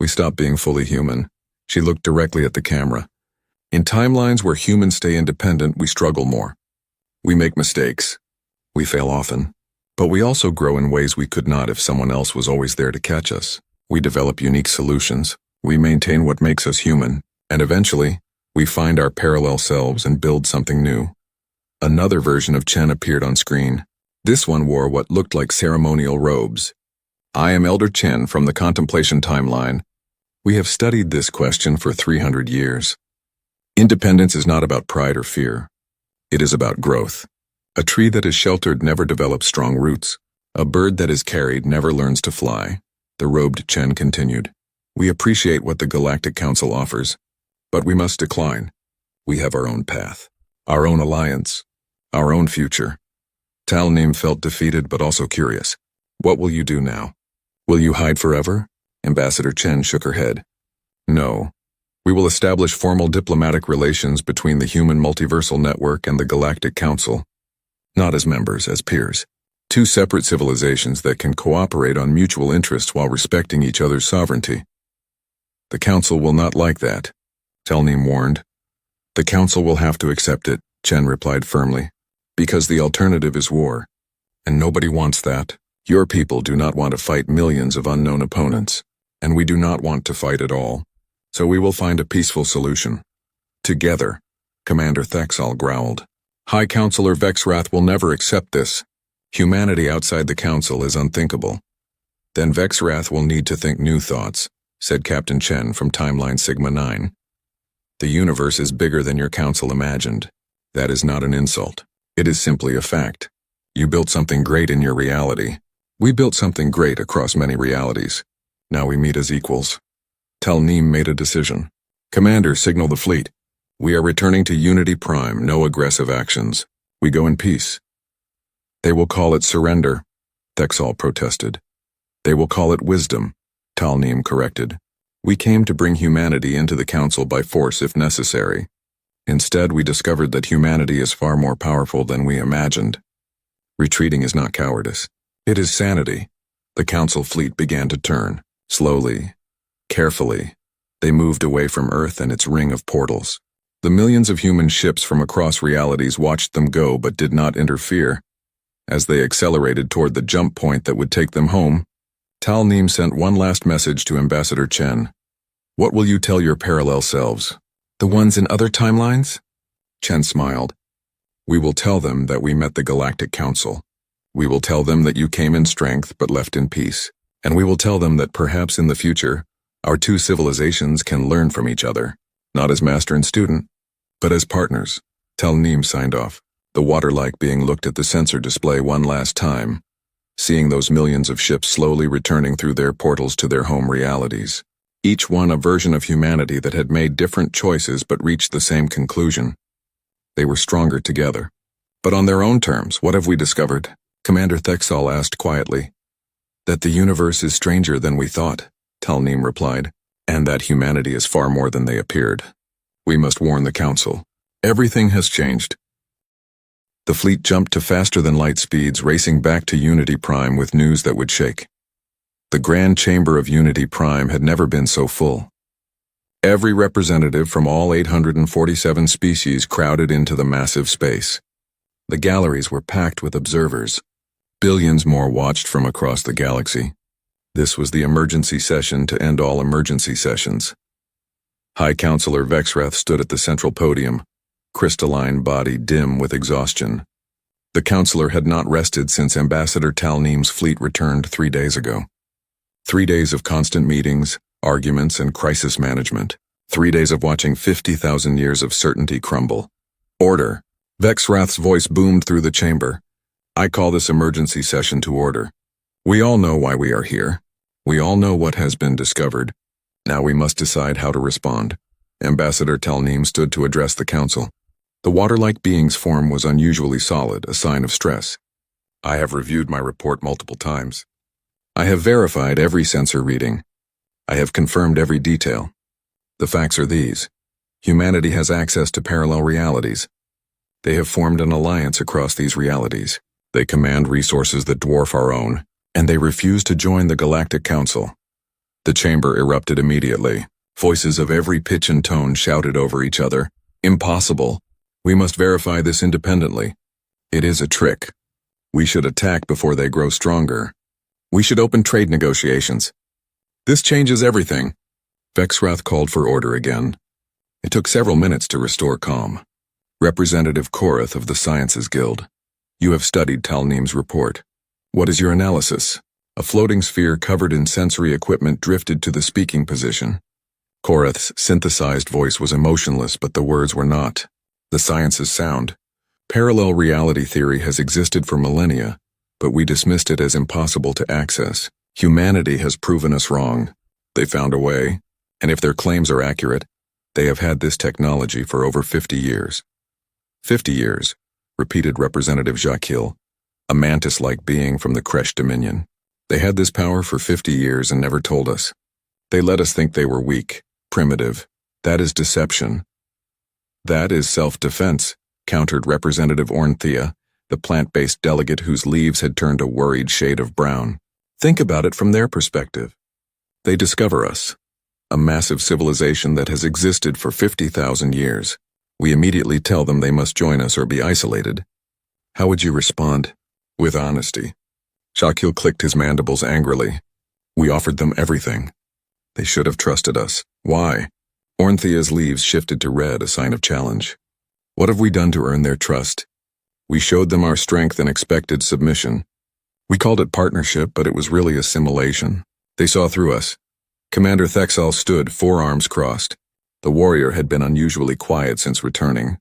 We stop being fully human. She looked directly at the camera. In timelines where humans stay independent, we struggle more. We make mistakes. We fail often. But we also grow in ways we could not if someone else was always there to catch us. We develop unique solutions. We maintain what makes us human. And eventually, we find our parallel selves and build something new. Another version of Chen appeared on screen. This one wore what looked like ceremonial robes. I am Elder Chen from the Contemplation Timeline. We have studied this question for 300 years. Independence is not about pride or fear. It is about growth. A tree that is sheltered never develops strong roots. A bird that is carried never learns to fly. The robed Chen continued. We appreciate what the Galactic Council offers, but we must decline. We have our own path, our own alliance, our own future. Tal Nim felt defeated but also curious. What will you do now? Will you hide forever? Ambassador Chen shook her head. No. We will establish formal diplomatic relations between the Human Multiversal Network and the Galactic Council. Not as members, as peers. Two separate civilizations that can cooperate on mutual interests while respecting each other's sovereignty. The Council will not like that, Tal Nim warned. The Council will have to accept it, Chen replied firmly, because the alternative is war. And nobody wants that. Your people do not want to fight millions of unknown opponents, and we do not want to fight at all. So we will find a peaceful solution. Together, Commander Thexal growled. High Counselor Vexrath will never accept this. Humanity outside the Council is unthinkable. Then Vexrath will need to think new thoughts, said Captain Chen from Timeline Sigma 9. The universe is bigger than your Council imagined. That is not an insult. It is simply a fact. You built something great in your reality. We built something great across many realities. Now we meet as equals. Tal Nim made a decision. Commander, signal the fleet. We are returning to Unity Prime, no aggressive actions. We go in peace. They will call it surrender, Thexal protested. They will call it wisdom, Tal Nim corrected. We came to bring humanity into the Council by force if necessary. Instead, we discovered that humanity is far more powerful than we imagined. Retreating is not cowardice. It is sanity. The Council fleet began to turn, slowly, carefully. They moved away from Earth and its ring of portals. The millions of human ships from across realities watched them go but did not interfere. As they accelerated toward the jump point that would take them home, Tal Nim sent one last message to Ambassador Chen. What will you tell your parallel selves? The ones in other timelines? Chen smiled. We will tell them that we met the Galactic Council. We will tell them that you came in strength but left in peace. And we will tell them that perhaps in the future, our two civilizations can learn from each other, not as master and student, but as partners. Tal Nim signed off, the water-like being looked at the sensor display one last time, seeing those millions of ships slowly returning through their portals to their home realities. Each one a version of humanity that had made different choices but reached the same conclusion. They were stronger together. But on their own terms, what have we discovered? Commander Thexal asked quietly. That the universe is stranger than we thought, Tal Nim replied, and that humanity is far more than they appeared. We must warn the Council. Everything has changed. The fleet jumped to faster-than-light speeds, racing back to Unity Prime with news that would shake. The Grand Chamber of Unity Prime had never been so full. Every representative from all 847 species crowded into the massive space. The galleries were packed with observers. Billions more watched from across the galaxy. This was the emergency session to end all emergency sessions. High Counselor Vexrath stood at the central podium, crystalline body dim with exhaustion. The Counselor had not rested since Ambassador Tal Nim's fleet returned 3 days ago. 3 days of constant meetings, arguments, and crisis management. 3 days of watching 50,000 years of certainty crumble. Order. Vexrath's voice boomed through the chamber. I call this emergency session to order. We all know why we are here. We all know what has been discovered. Now we must decide how to respond. Ambassador Tal Nim stood to address the Council. The water-like being's form was unusually solid, a sign of stress. I have reviewed my report multiple times. I have verified every sensor reading. I have confirmed every detail. The facts are these. Humanity has access to parallel realities. They have formed an alliance across these realities. They command resources that dwarf our own, and they refuse to join the Galactic Council. The chamber erupted immediately. Voices of every pitch and tone shouted over each other. Impossible. We must verify this independently. It is a trick. We should attack before they grow stronger. We should open trade negotiations. This changes everything. Vexrath called for order again. It took several minutes to restore calm. Representative Korath of the Sciences Guild. You have studied Tal Nim's report. What is your analysis? A floating sphere covered in sensory equipment drifted to the speaking position. Korath's synthesized voice was emotionless, but the words were not. The science is sound. Parallel reality theory has existed for millennia, but we dismissed it as impossible to access. Humanity has proven us wrong. They found a way, and if their claims are accurate, they have had this technology for over 50 years. 50 years, repeated Representative Jacquil, a mantis-like being from the Kresh Dominion. They had this power for 50 years and never told us. They let us think they were weak, primitive. That is deception. That is self-defense, countered Representative Ornthea, the plant-based delegate whose leaves had turned a worried shade of brown. Think about it from their perspective. They discover us, a massive civilization that has existed for 50,000 years. We immediately tell them they must join us or be isolated. How would you respond? With honesty. Jacquil clicked his mandibles angrily. We offered them everything. They should have trusted us. Why? Ornthea's leaves shifted to red, a sign of challenge. What have we done to earn their trust? We showed them our strength and expected submission. We called it partnership, but it was really assimilation. They saw through us. Commander Thexal stood, forearms crossed. The warrior had been unusually quiet since returning.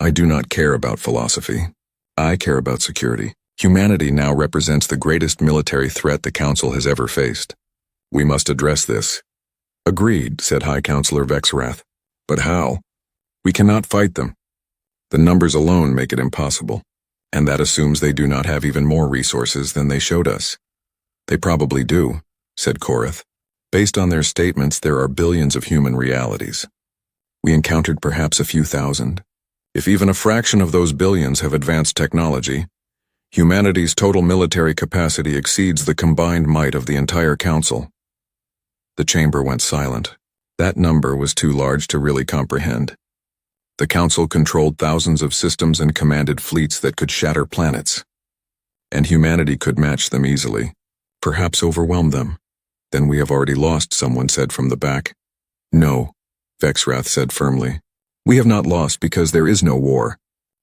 I do not care about philosophy. I care about security. Humanity now represents the greatest military threat the Council has ever faced. We must address this. Agreed, said High Counselor Vexrath. But how? We cannot fight them. The numbers alone make it impossible, and that assumes they do not have even more resources than they showed us. They probably do, said Korath. Based on their statements, there are billions of human realities. We encountered perhaps a few thousand. If even a fraction of those billions have advanced technology, humanity's total military capacity exceeds the combined might of the entire Council. The chamber went silent. That number was too large to really comprehend. The Council controlled thousands of systems and commanded fleets that could shatter planets. And humanity could match them easily, perhaps overwhelm them. Then we have already lost, someone said from the back. No, Vexrath said firmly. We have not lost because there is no war.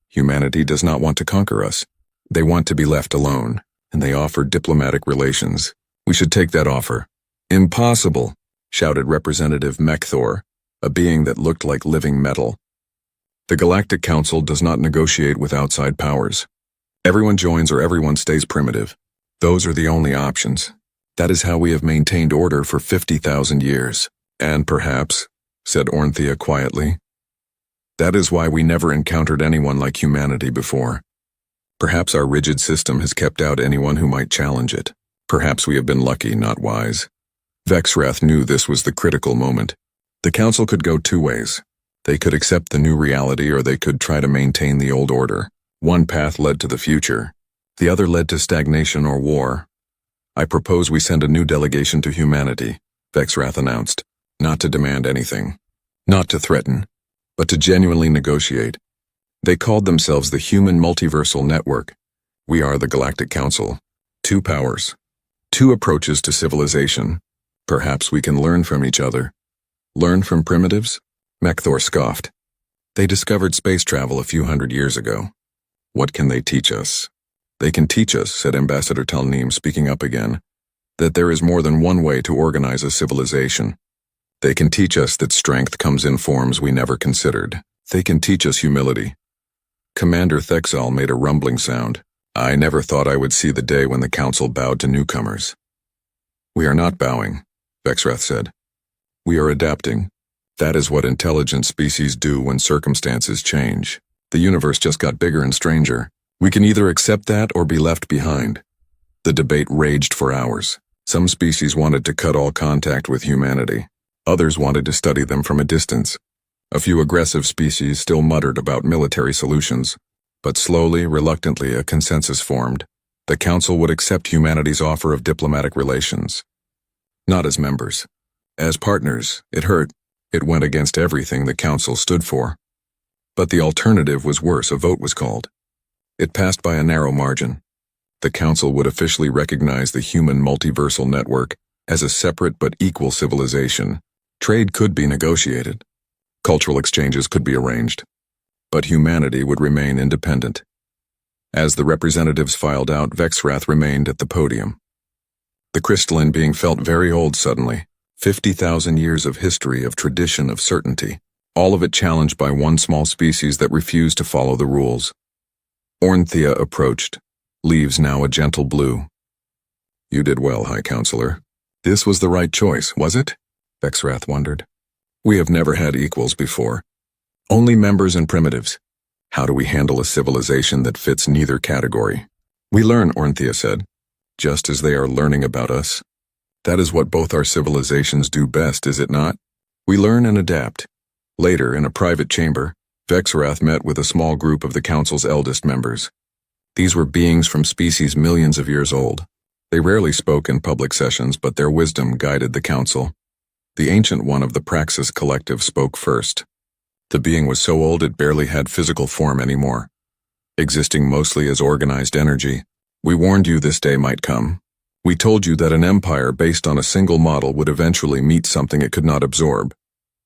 Humanity does not want to conquer us. They want to be left alone, and they offer diplomatic relations. We should take that offer. Impossible, shouted Representative Mechthor, a being that looked like living metal. The Galactic Council does not negotiate with outside powers. Everyone joins or everyone stays primitive. Those are the only options. That is how we have maintained order for 50,000 years. And perhaps, said Ornthea quietly, that is why we never encountered anyone like humanity before. Perhaps our rigid system has kept out anyone who might challenge it. Perhaps we have been lucky, not wise. Vexrath knew this was the critical moment. The Council could go two ways. They could accept the new reality or they could try to maintain the old order. One path led to the future. The other led to stagnation or war. I propose we send a new delegation to humanity, Vexrath announced, not to demand anything, not to threaten, but to genuinely negotiate. They called themselves the Human Multiversal Network. We are the Galactic Council. Two powers. Two approaches to civilization. Perhaps we can learn from each other. Learn from primitives? Mechthor scoffed. They discovered space travel a few hundred years ago. What can they teach us? They can teach us, said Ambassador Talneem, speaking up again, that there is more than one way to organize a civilization. They can teach us that strength comes in forms we never considered. They can teach us humility. Commander Thexal made a rumbling sound. I never thought I would see the day when the Council bowed to newcomers. We are not bowing, Vexrath said. We are adapting. That is what intelligent species do when circumstances change. The universe just got bigger and stranger. We can either accept that or be left behind. The debate raged for hours. Some species wanted to cut all contact with humanity. Others wanted to study them from a distance. A few aggressive species still muttered about military solutions. But slowly, reluctantly, a consensus formed. The Council would accept humanity's offer of diplomatic relations. Not as members. As partners, it hurt. It went against everything the Council stood for. But the alternative was worse. A vote was called. It passed by a narrow margin. The Council would officially recognize the Human Multiversal Network as a separate but equal civilization. Trade could be negotiated. Cultural exchanges could be arranged. But humanity would remain independent. As the representatives filed out, Vexrath remained at the podium. The crystalline being felt very old suddenly. 50,000 years of history, of tradition, of certainty, all of it challenged by one small species that refused to follow the rules. Ornthea approached, leaves now a gentle blue. You did well, High Counselor. This was the right choice, was it? Vexrath wondered. We have never had equals before. Only members and primitives. How do we handle a civilization that fits neither category? We learn, Ornthea said, just as they are learning about us. That is what both our civilizations do best, is it not? We learn and adapt. Later, in a private chamber, Vexrath met with a small group of the Council's eldest members. These were beings from species millions of years old. They rarely spoke in public sessions, but their wisdom guided the Council. The ancient one of the Praxis Collective spoke first. The being was so old it barely had physical form anymore, existing mostly as organized energy. We warned you this day might come. We told you that an empire based on a single model would eventually meet something it could not absorb.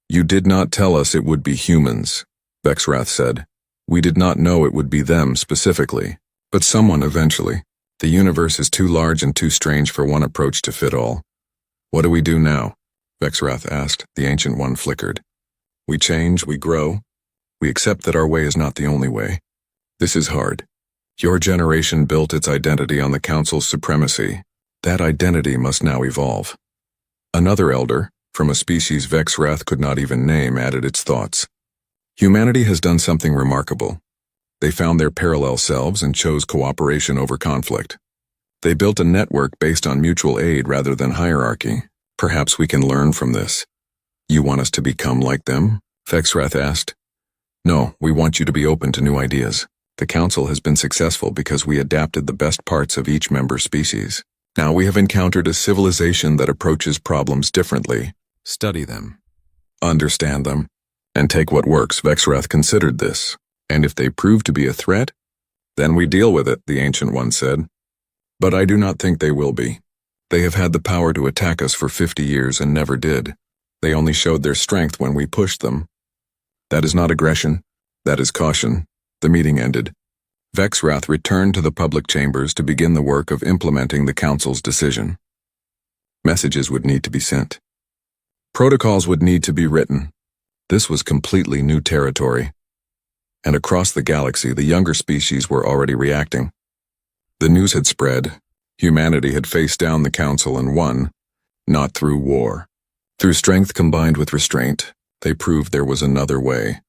You did not tell us it would be humans, Vexrath said. We did not know it would be them specifically, but someone eventually. The universe is too large and too strange for one approach to fit all. What do we do now? Vexrath asked. The Ancient One flickered. We change, we grow. We accept that our way is not the only way. This is hard. Your generation built its identity on the Council's supremacy. That identity must now evolve. Another elder, from a species Vexrath could not even name, added its thoughts. Humanity has done something remarkable. They found their parallel selves and chose cooperation over conflict. They built a network based on mutual aid rather than hierarchy. Perhaps we can learn from this. You want us to become like them? Vexrath asked. No, we want you to be open to new ideas. The Council has been successful because we adapted the best parts of each member species. Now we have encountered a civilization that approaches problems differently. Study them, understand them, and take what works. Vexrath considered this. And if they prove to be a threat, then we deal with it, the Ancient One said. But I do not think they will be. They have had the power to attack us for 50 years and never did. They only showed their strength when we pushed them. That is not aggression. That is caution. The meeting ended. Vexrath returned to the public chambers to begin the work of implementing the Council's decision. Messages would need to be sent. Protocols would need to be written. This was completely new territory. And across the galaxy, the younger species were already reacting. The news had spread. Humanity had faced down the Council and won, not through war. Through strength combined with restraint, they proved there was another way.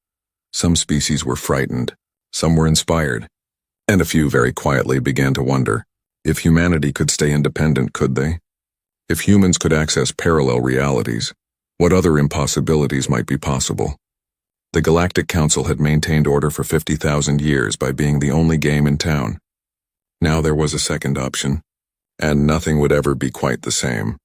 Some species were frightened, some were inspired, and a few very quietly began to wonder, if humanity could stay independent, could they? If humans could access parallel realities, what other impossibilities might be possible? The Galactic Council had maintained order for 50,000 years by being the only game in town. Now there was a second option, and nothing would ever be quite the same.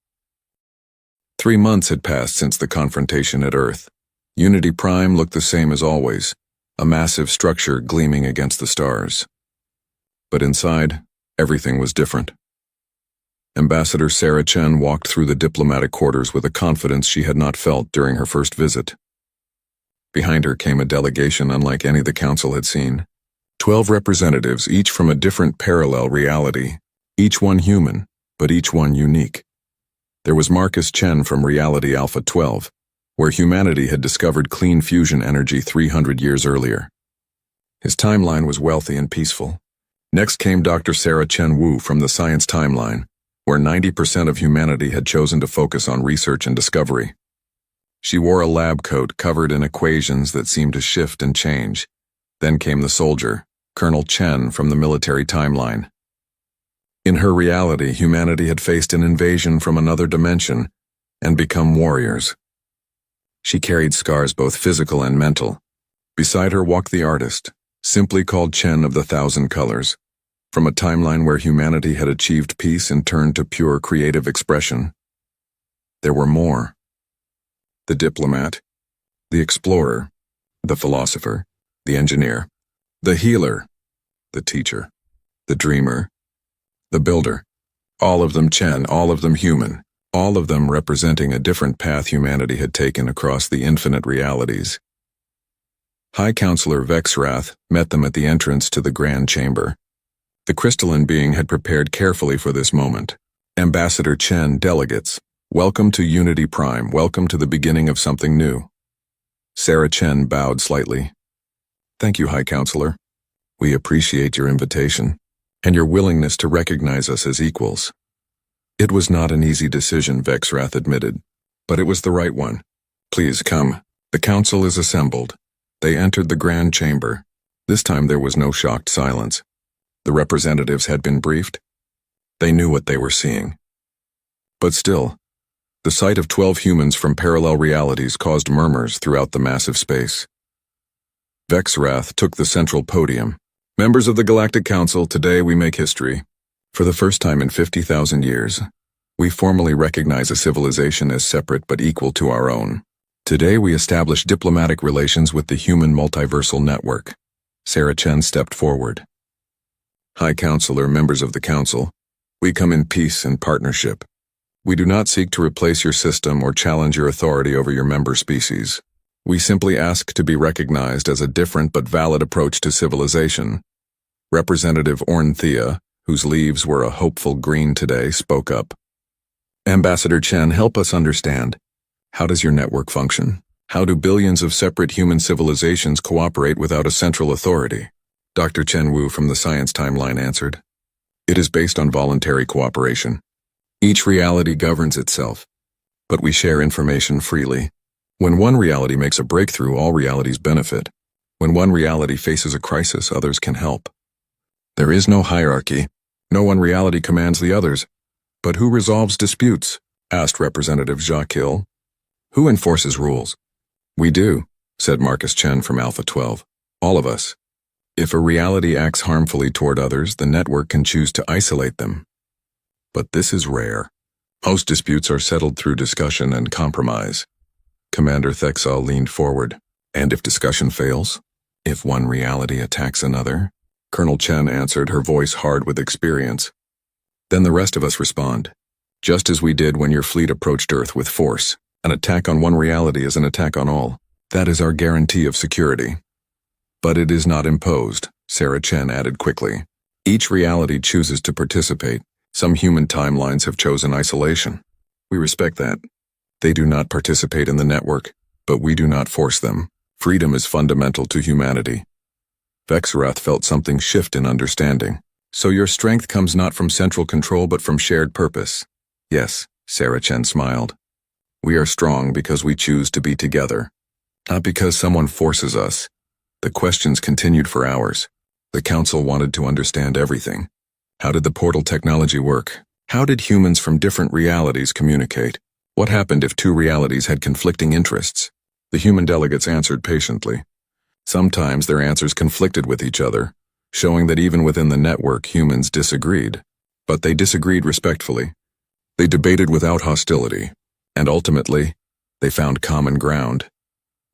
3 months had passed since the confrontation at Earth. Unity Prime looked the same as always, a massive structure gleaming against the stars. But inside, everything was different. Ambassador Sarah Chen walked through the diplomatic quarters with a confidence she had not felt during her first visit. Behind her came a delegation unlike any the Council had seen. 12 representatives, each from a different parallel reality, each one human, but each one unique. There was Marcus Chen from Reality Alpha 12, where humanity had discovered clean fusion energy 300 years earlier. His timeline was wealthy and peaceful. Next came Dr. Sarah Chen Wu from the Science Timeline, where 90% of humanity had chosen to focus on research and discovery. She wore a lab coat covered in equations that seemed to shift and change. Then came the soldier, Colonel Chen from the Military Timeline. In her reality, humanity had faced an invasion from another dimension and become warriors. She carried scars both physical and mental. Beside her walked the artist, simply called Chen of the Thousand Colors, from a timeline where humanity had achieved peace and turned to pure creative expression. There were more. The diplomat, the explorer, the philosopher, the engineer, the healer, the teacher, the dreamer, the builder, all of them Chen, all of them human, all of them representing a different path humanity had taken across the infinite realities. High Counselor Vexrath met them at the entrance to the Grand Chamber. The crystalline being had prepared carefully for this moment. Ambassador Chen, delegates, Welcome to Unity Prime. Welcome to the beginning of something new. Sarah Chen bowed slightly. Thank you, High Counselor. We appreciate your invitation and your willingness to recognize us as equals. It was not an easy decision, Vexrath admitted, but it was the right one. Please come. The council is assembled. They entered the grand chamber. This time there was no shocked silence. The representatives had been briefed. They knew what they were seeing. But still, the sight of 12 humans from parallel realities caused murmurs throughout the massive space. Vexrath took the central podium. Members of the Galactic Council, today we make history. For the first time in 50,000 years, we formally recognize a civilization as separate but equal to our own. Today we establish diplomatic relations with the human multiversal network. Sarah Chen stepped forward. High Counselor, members of the Council, we come in peace and partnership. We do not seek to replace your system or challenge your authority over your member species. We simply ask to be recognized as a different but valid approach to civilization. Representative Ornthea, whose leaves were a hopeful green today, spoke up. Ambassador Chen, help us understand. How does your network function? How do billions of separate human civilizations cooperate without a central authority? Dr. Chen Wu from the Science Timeline answered. It is based on voluntary cooperation. Each reality governs itself, but we share information freely. When one reality makes a breakthrough, all realities benefit. When one reality faces a crisis, others can help. There is no hierarchy. No one reality commands the others. But who resolves disputes? Asked Representative Jacques Hill. Who enforces rules? We do, said Marcus Chen from Alpha 12. All of us. If a reality acts harmfully toward others, the network can choose to isolate them. But this is rare. Most disputes are settled through discussion and compromise. Commander Thexal leaned forward. And if discussion fails? If one reality attacks another? Colonel Chen answered, her voice hard with experience. Then the rest of us respond. Just as we did when your fleet approached Earth with force. An attack on one reality is an attack on all. That is our guarantee of security. But it is not imposed, Sarah Chen added quickly. Each reality chooses to participate. Some human timelines have chosen isolation. We respect that. They do not participate in the network, but we do not force them. Freedom is fundamental to humanity. Vexrath felt something shift in understanding. So your strength comes not from central control but from shared purpose. Yes, Sarah Chen smiled. We are strong because we choose to be together. Not because someone forces us. The questions continued for hours. The council wanted to understand everything. How did the portal technology work? How did humans from different realities communicate? What happened if two realities had conflicting interests? The human delegates answered patiently. Sometimes their answers conflicted with each other, showing that even within the network humans disagreed. But they disagreed respectfully. They debated without hostility, and ultimately, they found common ground.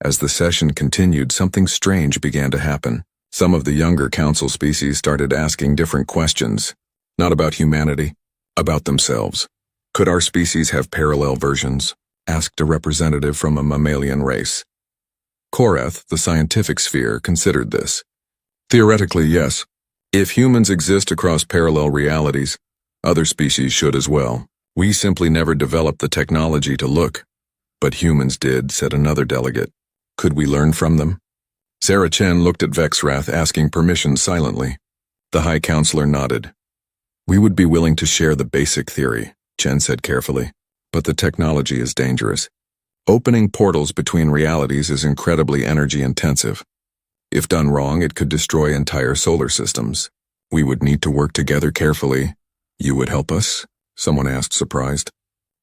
As the session continued, something strange began to happen. Some of the younger council species started asking different questions, not about humanity, about themselves. Could our species have parallel versions? Asked a representative from a mammalian race. Korath, the scientific sphere, considered this. Theoretically, yes. If humans exist across parallel realities, other species should as well. We simply never developed the technology to look. But humans did, said another delegate. Could we learn from them? Sarah Chen looked at Vexrath, asking permission silently. The High Counselor nodded. We would be willing to share the basic theory, Chen said carefully, but the technology is dangerous. Opening portals between realities is incredibly energy-intensive. If done wrong, it could destroy entire solar systems. We would need to work together carefully. You would help us? Someone asked, surprised.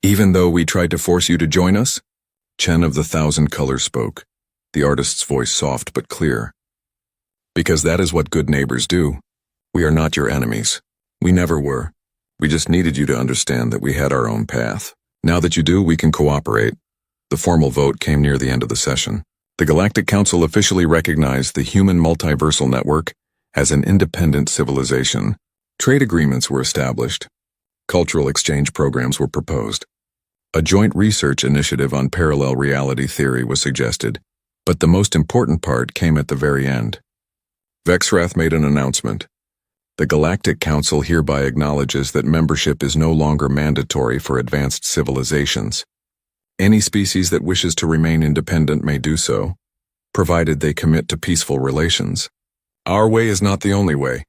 Even though we tried to force you to join us? Chen of the Thousand Colors spoke, the artist's voice soft but clear. Because that is what good neighbors do. We are not your enemies. We never were. We just needed you to understand that we had our own path. Now that you do, we can cooperate. The formal vote came near the end of the session. The Galactic Council officially recognized the human multiversal network as an independent civilization. Trade agreements were established. Cultural exchange programs were proposed. A joint research initiative on parallel reality theory was suggested, but the most important part came at the very end. Vexrath made an announcement. The Galactic Council hereby acknowledges that membership is no longer mandatory for advanced civilizations. Any species that wishes to remain independent may do so, provided they commit to peaceful relations. Our way is not the only way.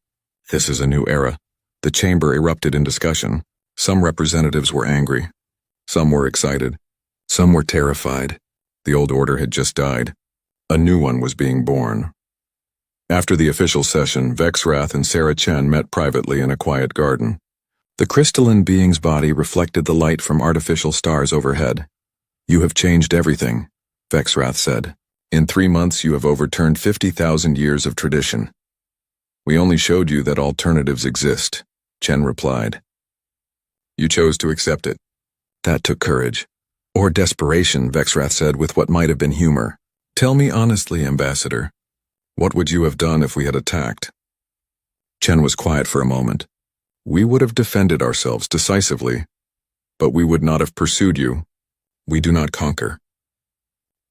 This is a new era. The chamber erupted in discussion. Some representatives were angry. Some were excited. Some were terrified. The old order had just died. A new one was being born. After the official session, Vexrath and Sarah Chen met privately in a quiet garden. The crystalline being's body reflected the light from artificial stars overhead. "You have changed everything," Vexrath said. "In 3 months you have overturned 50,000 years of tradition." "We only showed you that alternatives exist," Chen replied. "You chose to accept it. That took courage." "Or desperation," Vexrath said with what might have been humor. "Tell me honestly, Ambassador, what would you have done if we had attacked?" Chen was quiet for a moment. "We would have defended ourselves decisively, but we would not have pursued you. We do not conquer.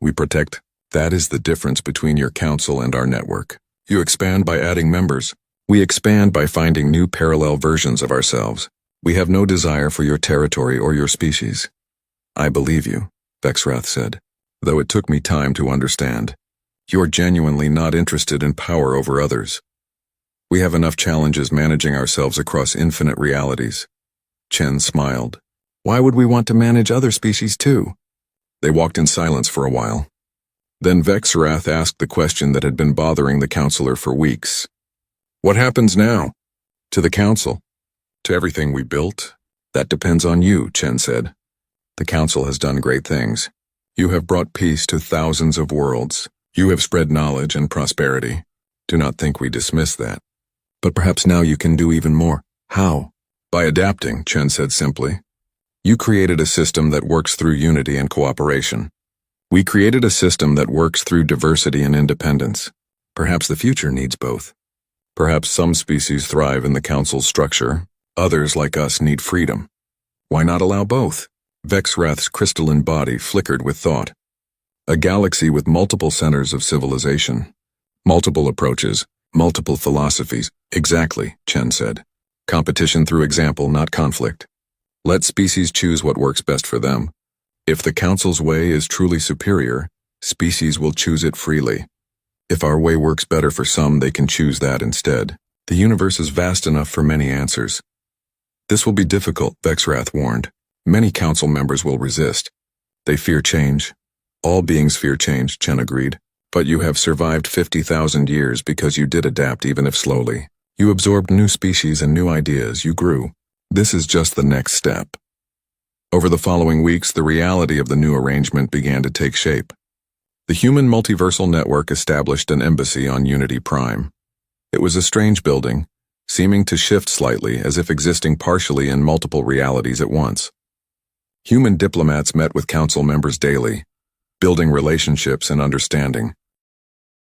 We protect. That is the difference between your council and our network. You expand by adding members. We expand by finding new parallel versions of ourselves. We have no desire for your territory or your species." "I believe you," Vexrath said, "though it took me time to understand. You're genuinely not interested in power over others. We have enough challenges managing ourselves across infinite realities." Chen smiled. "Why would we want to manage other species too?" They walked in silence for a while. Then Vexrath asked the question that had been bothering the counselor for weeks. "What happens now?" "To the council. To everything we built?" "That depends on you," Chen said. "The council has done great things. You have brought peace to thousands of worlds. You have spread knowledge and prosperity. Do not think we dismiss that. But perhaps now you can do even more." "How?" "By adapting," Chen said simply. "You created a system that works through unity and cooperation. We created a system that works through diversity and independence. Perhaps the future needs both. Perhaps some species thrive in the council's structure. Others, like us, need freedom. Why not allow both?" Vexrath's crystalline body flickered with thought. "A galaxy with multiple centers of civilization. Multiple approaches, multiple philosophies." "Exactly," Chen said. "Competition through example, not conflict. Let species choose what works best for them. If the council's way is truly superior, species will choose it freely. If our way works better for some, they can choose that instead. The universe is vast enough for many answers." "This will be difficult," Vexrath warned. "Many council members will resist. They fear change." "All beings fear change," Chen agreed. "But you have survived 50,000 years because you did adapt, even if slowly. You absorbed new species and new ideas. You grew. This is just the next step." Over the following weeks, the reality of the new arrangement began to take shape. The Human Multiversal Network established an embassy on Unity Prime. It was a strange building, seeming to shift slightly as if existing partially in multiple realities at once. Human diplomats met with council members daily, building relationships and understanding.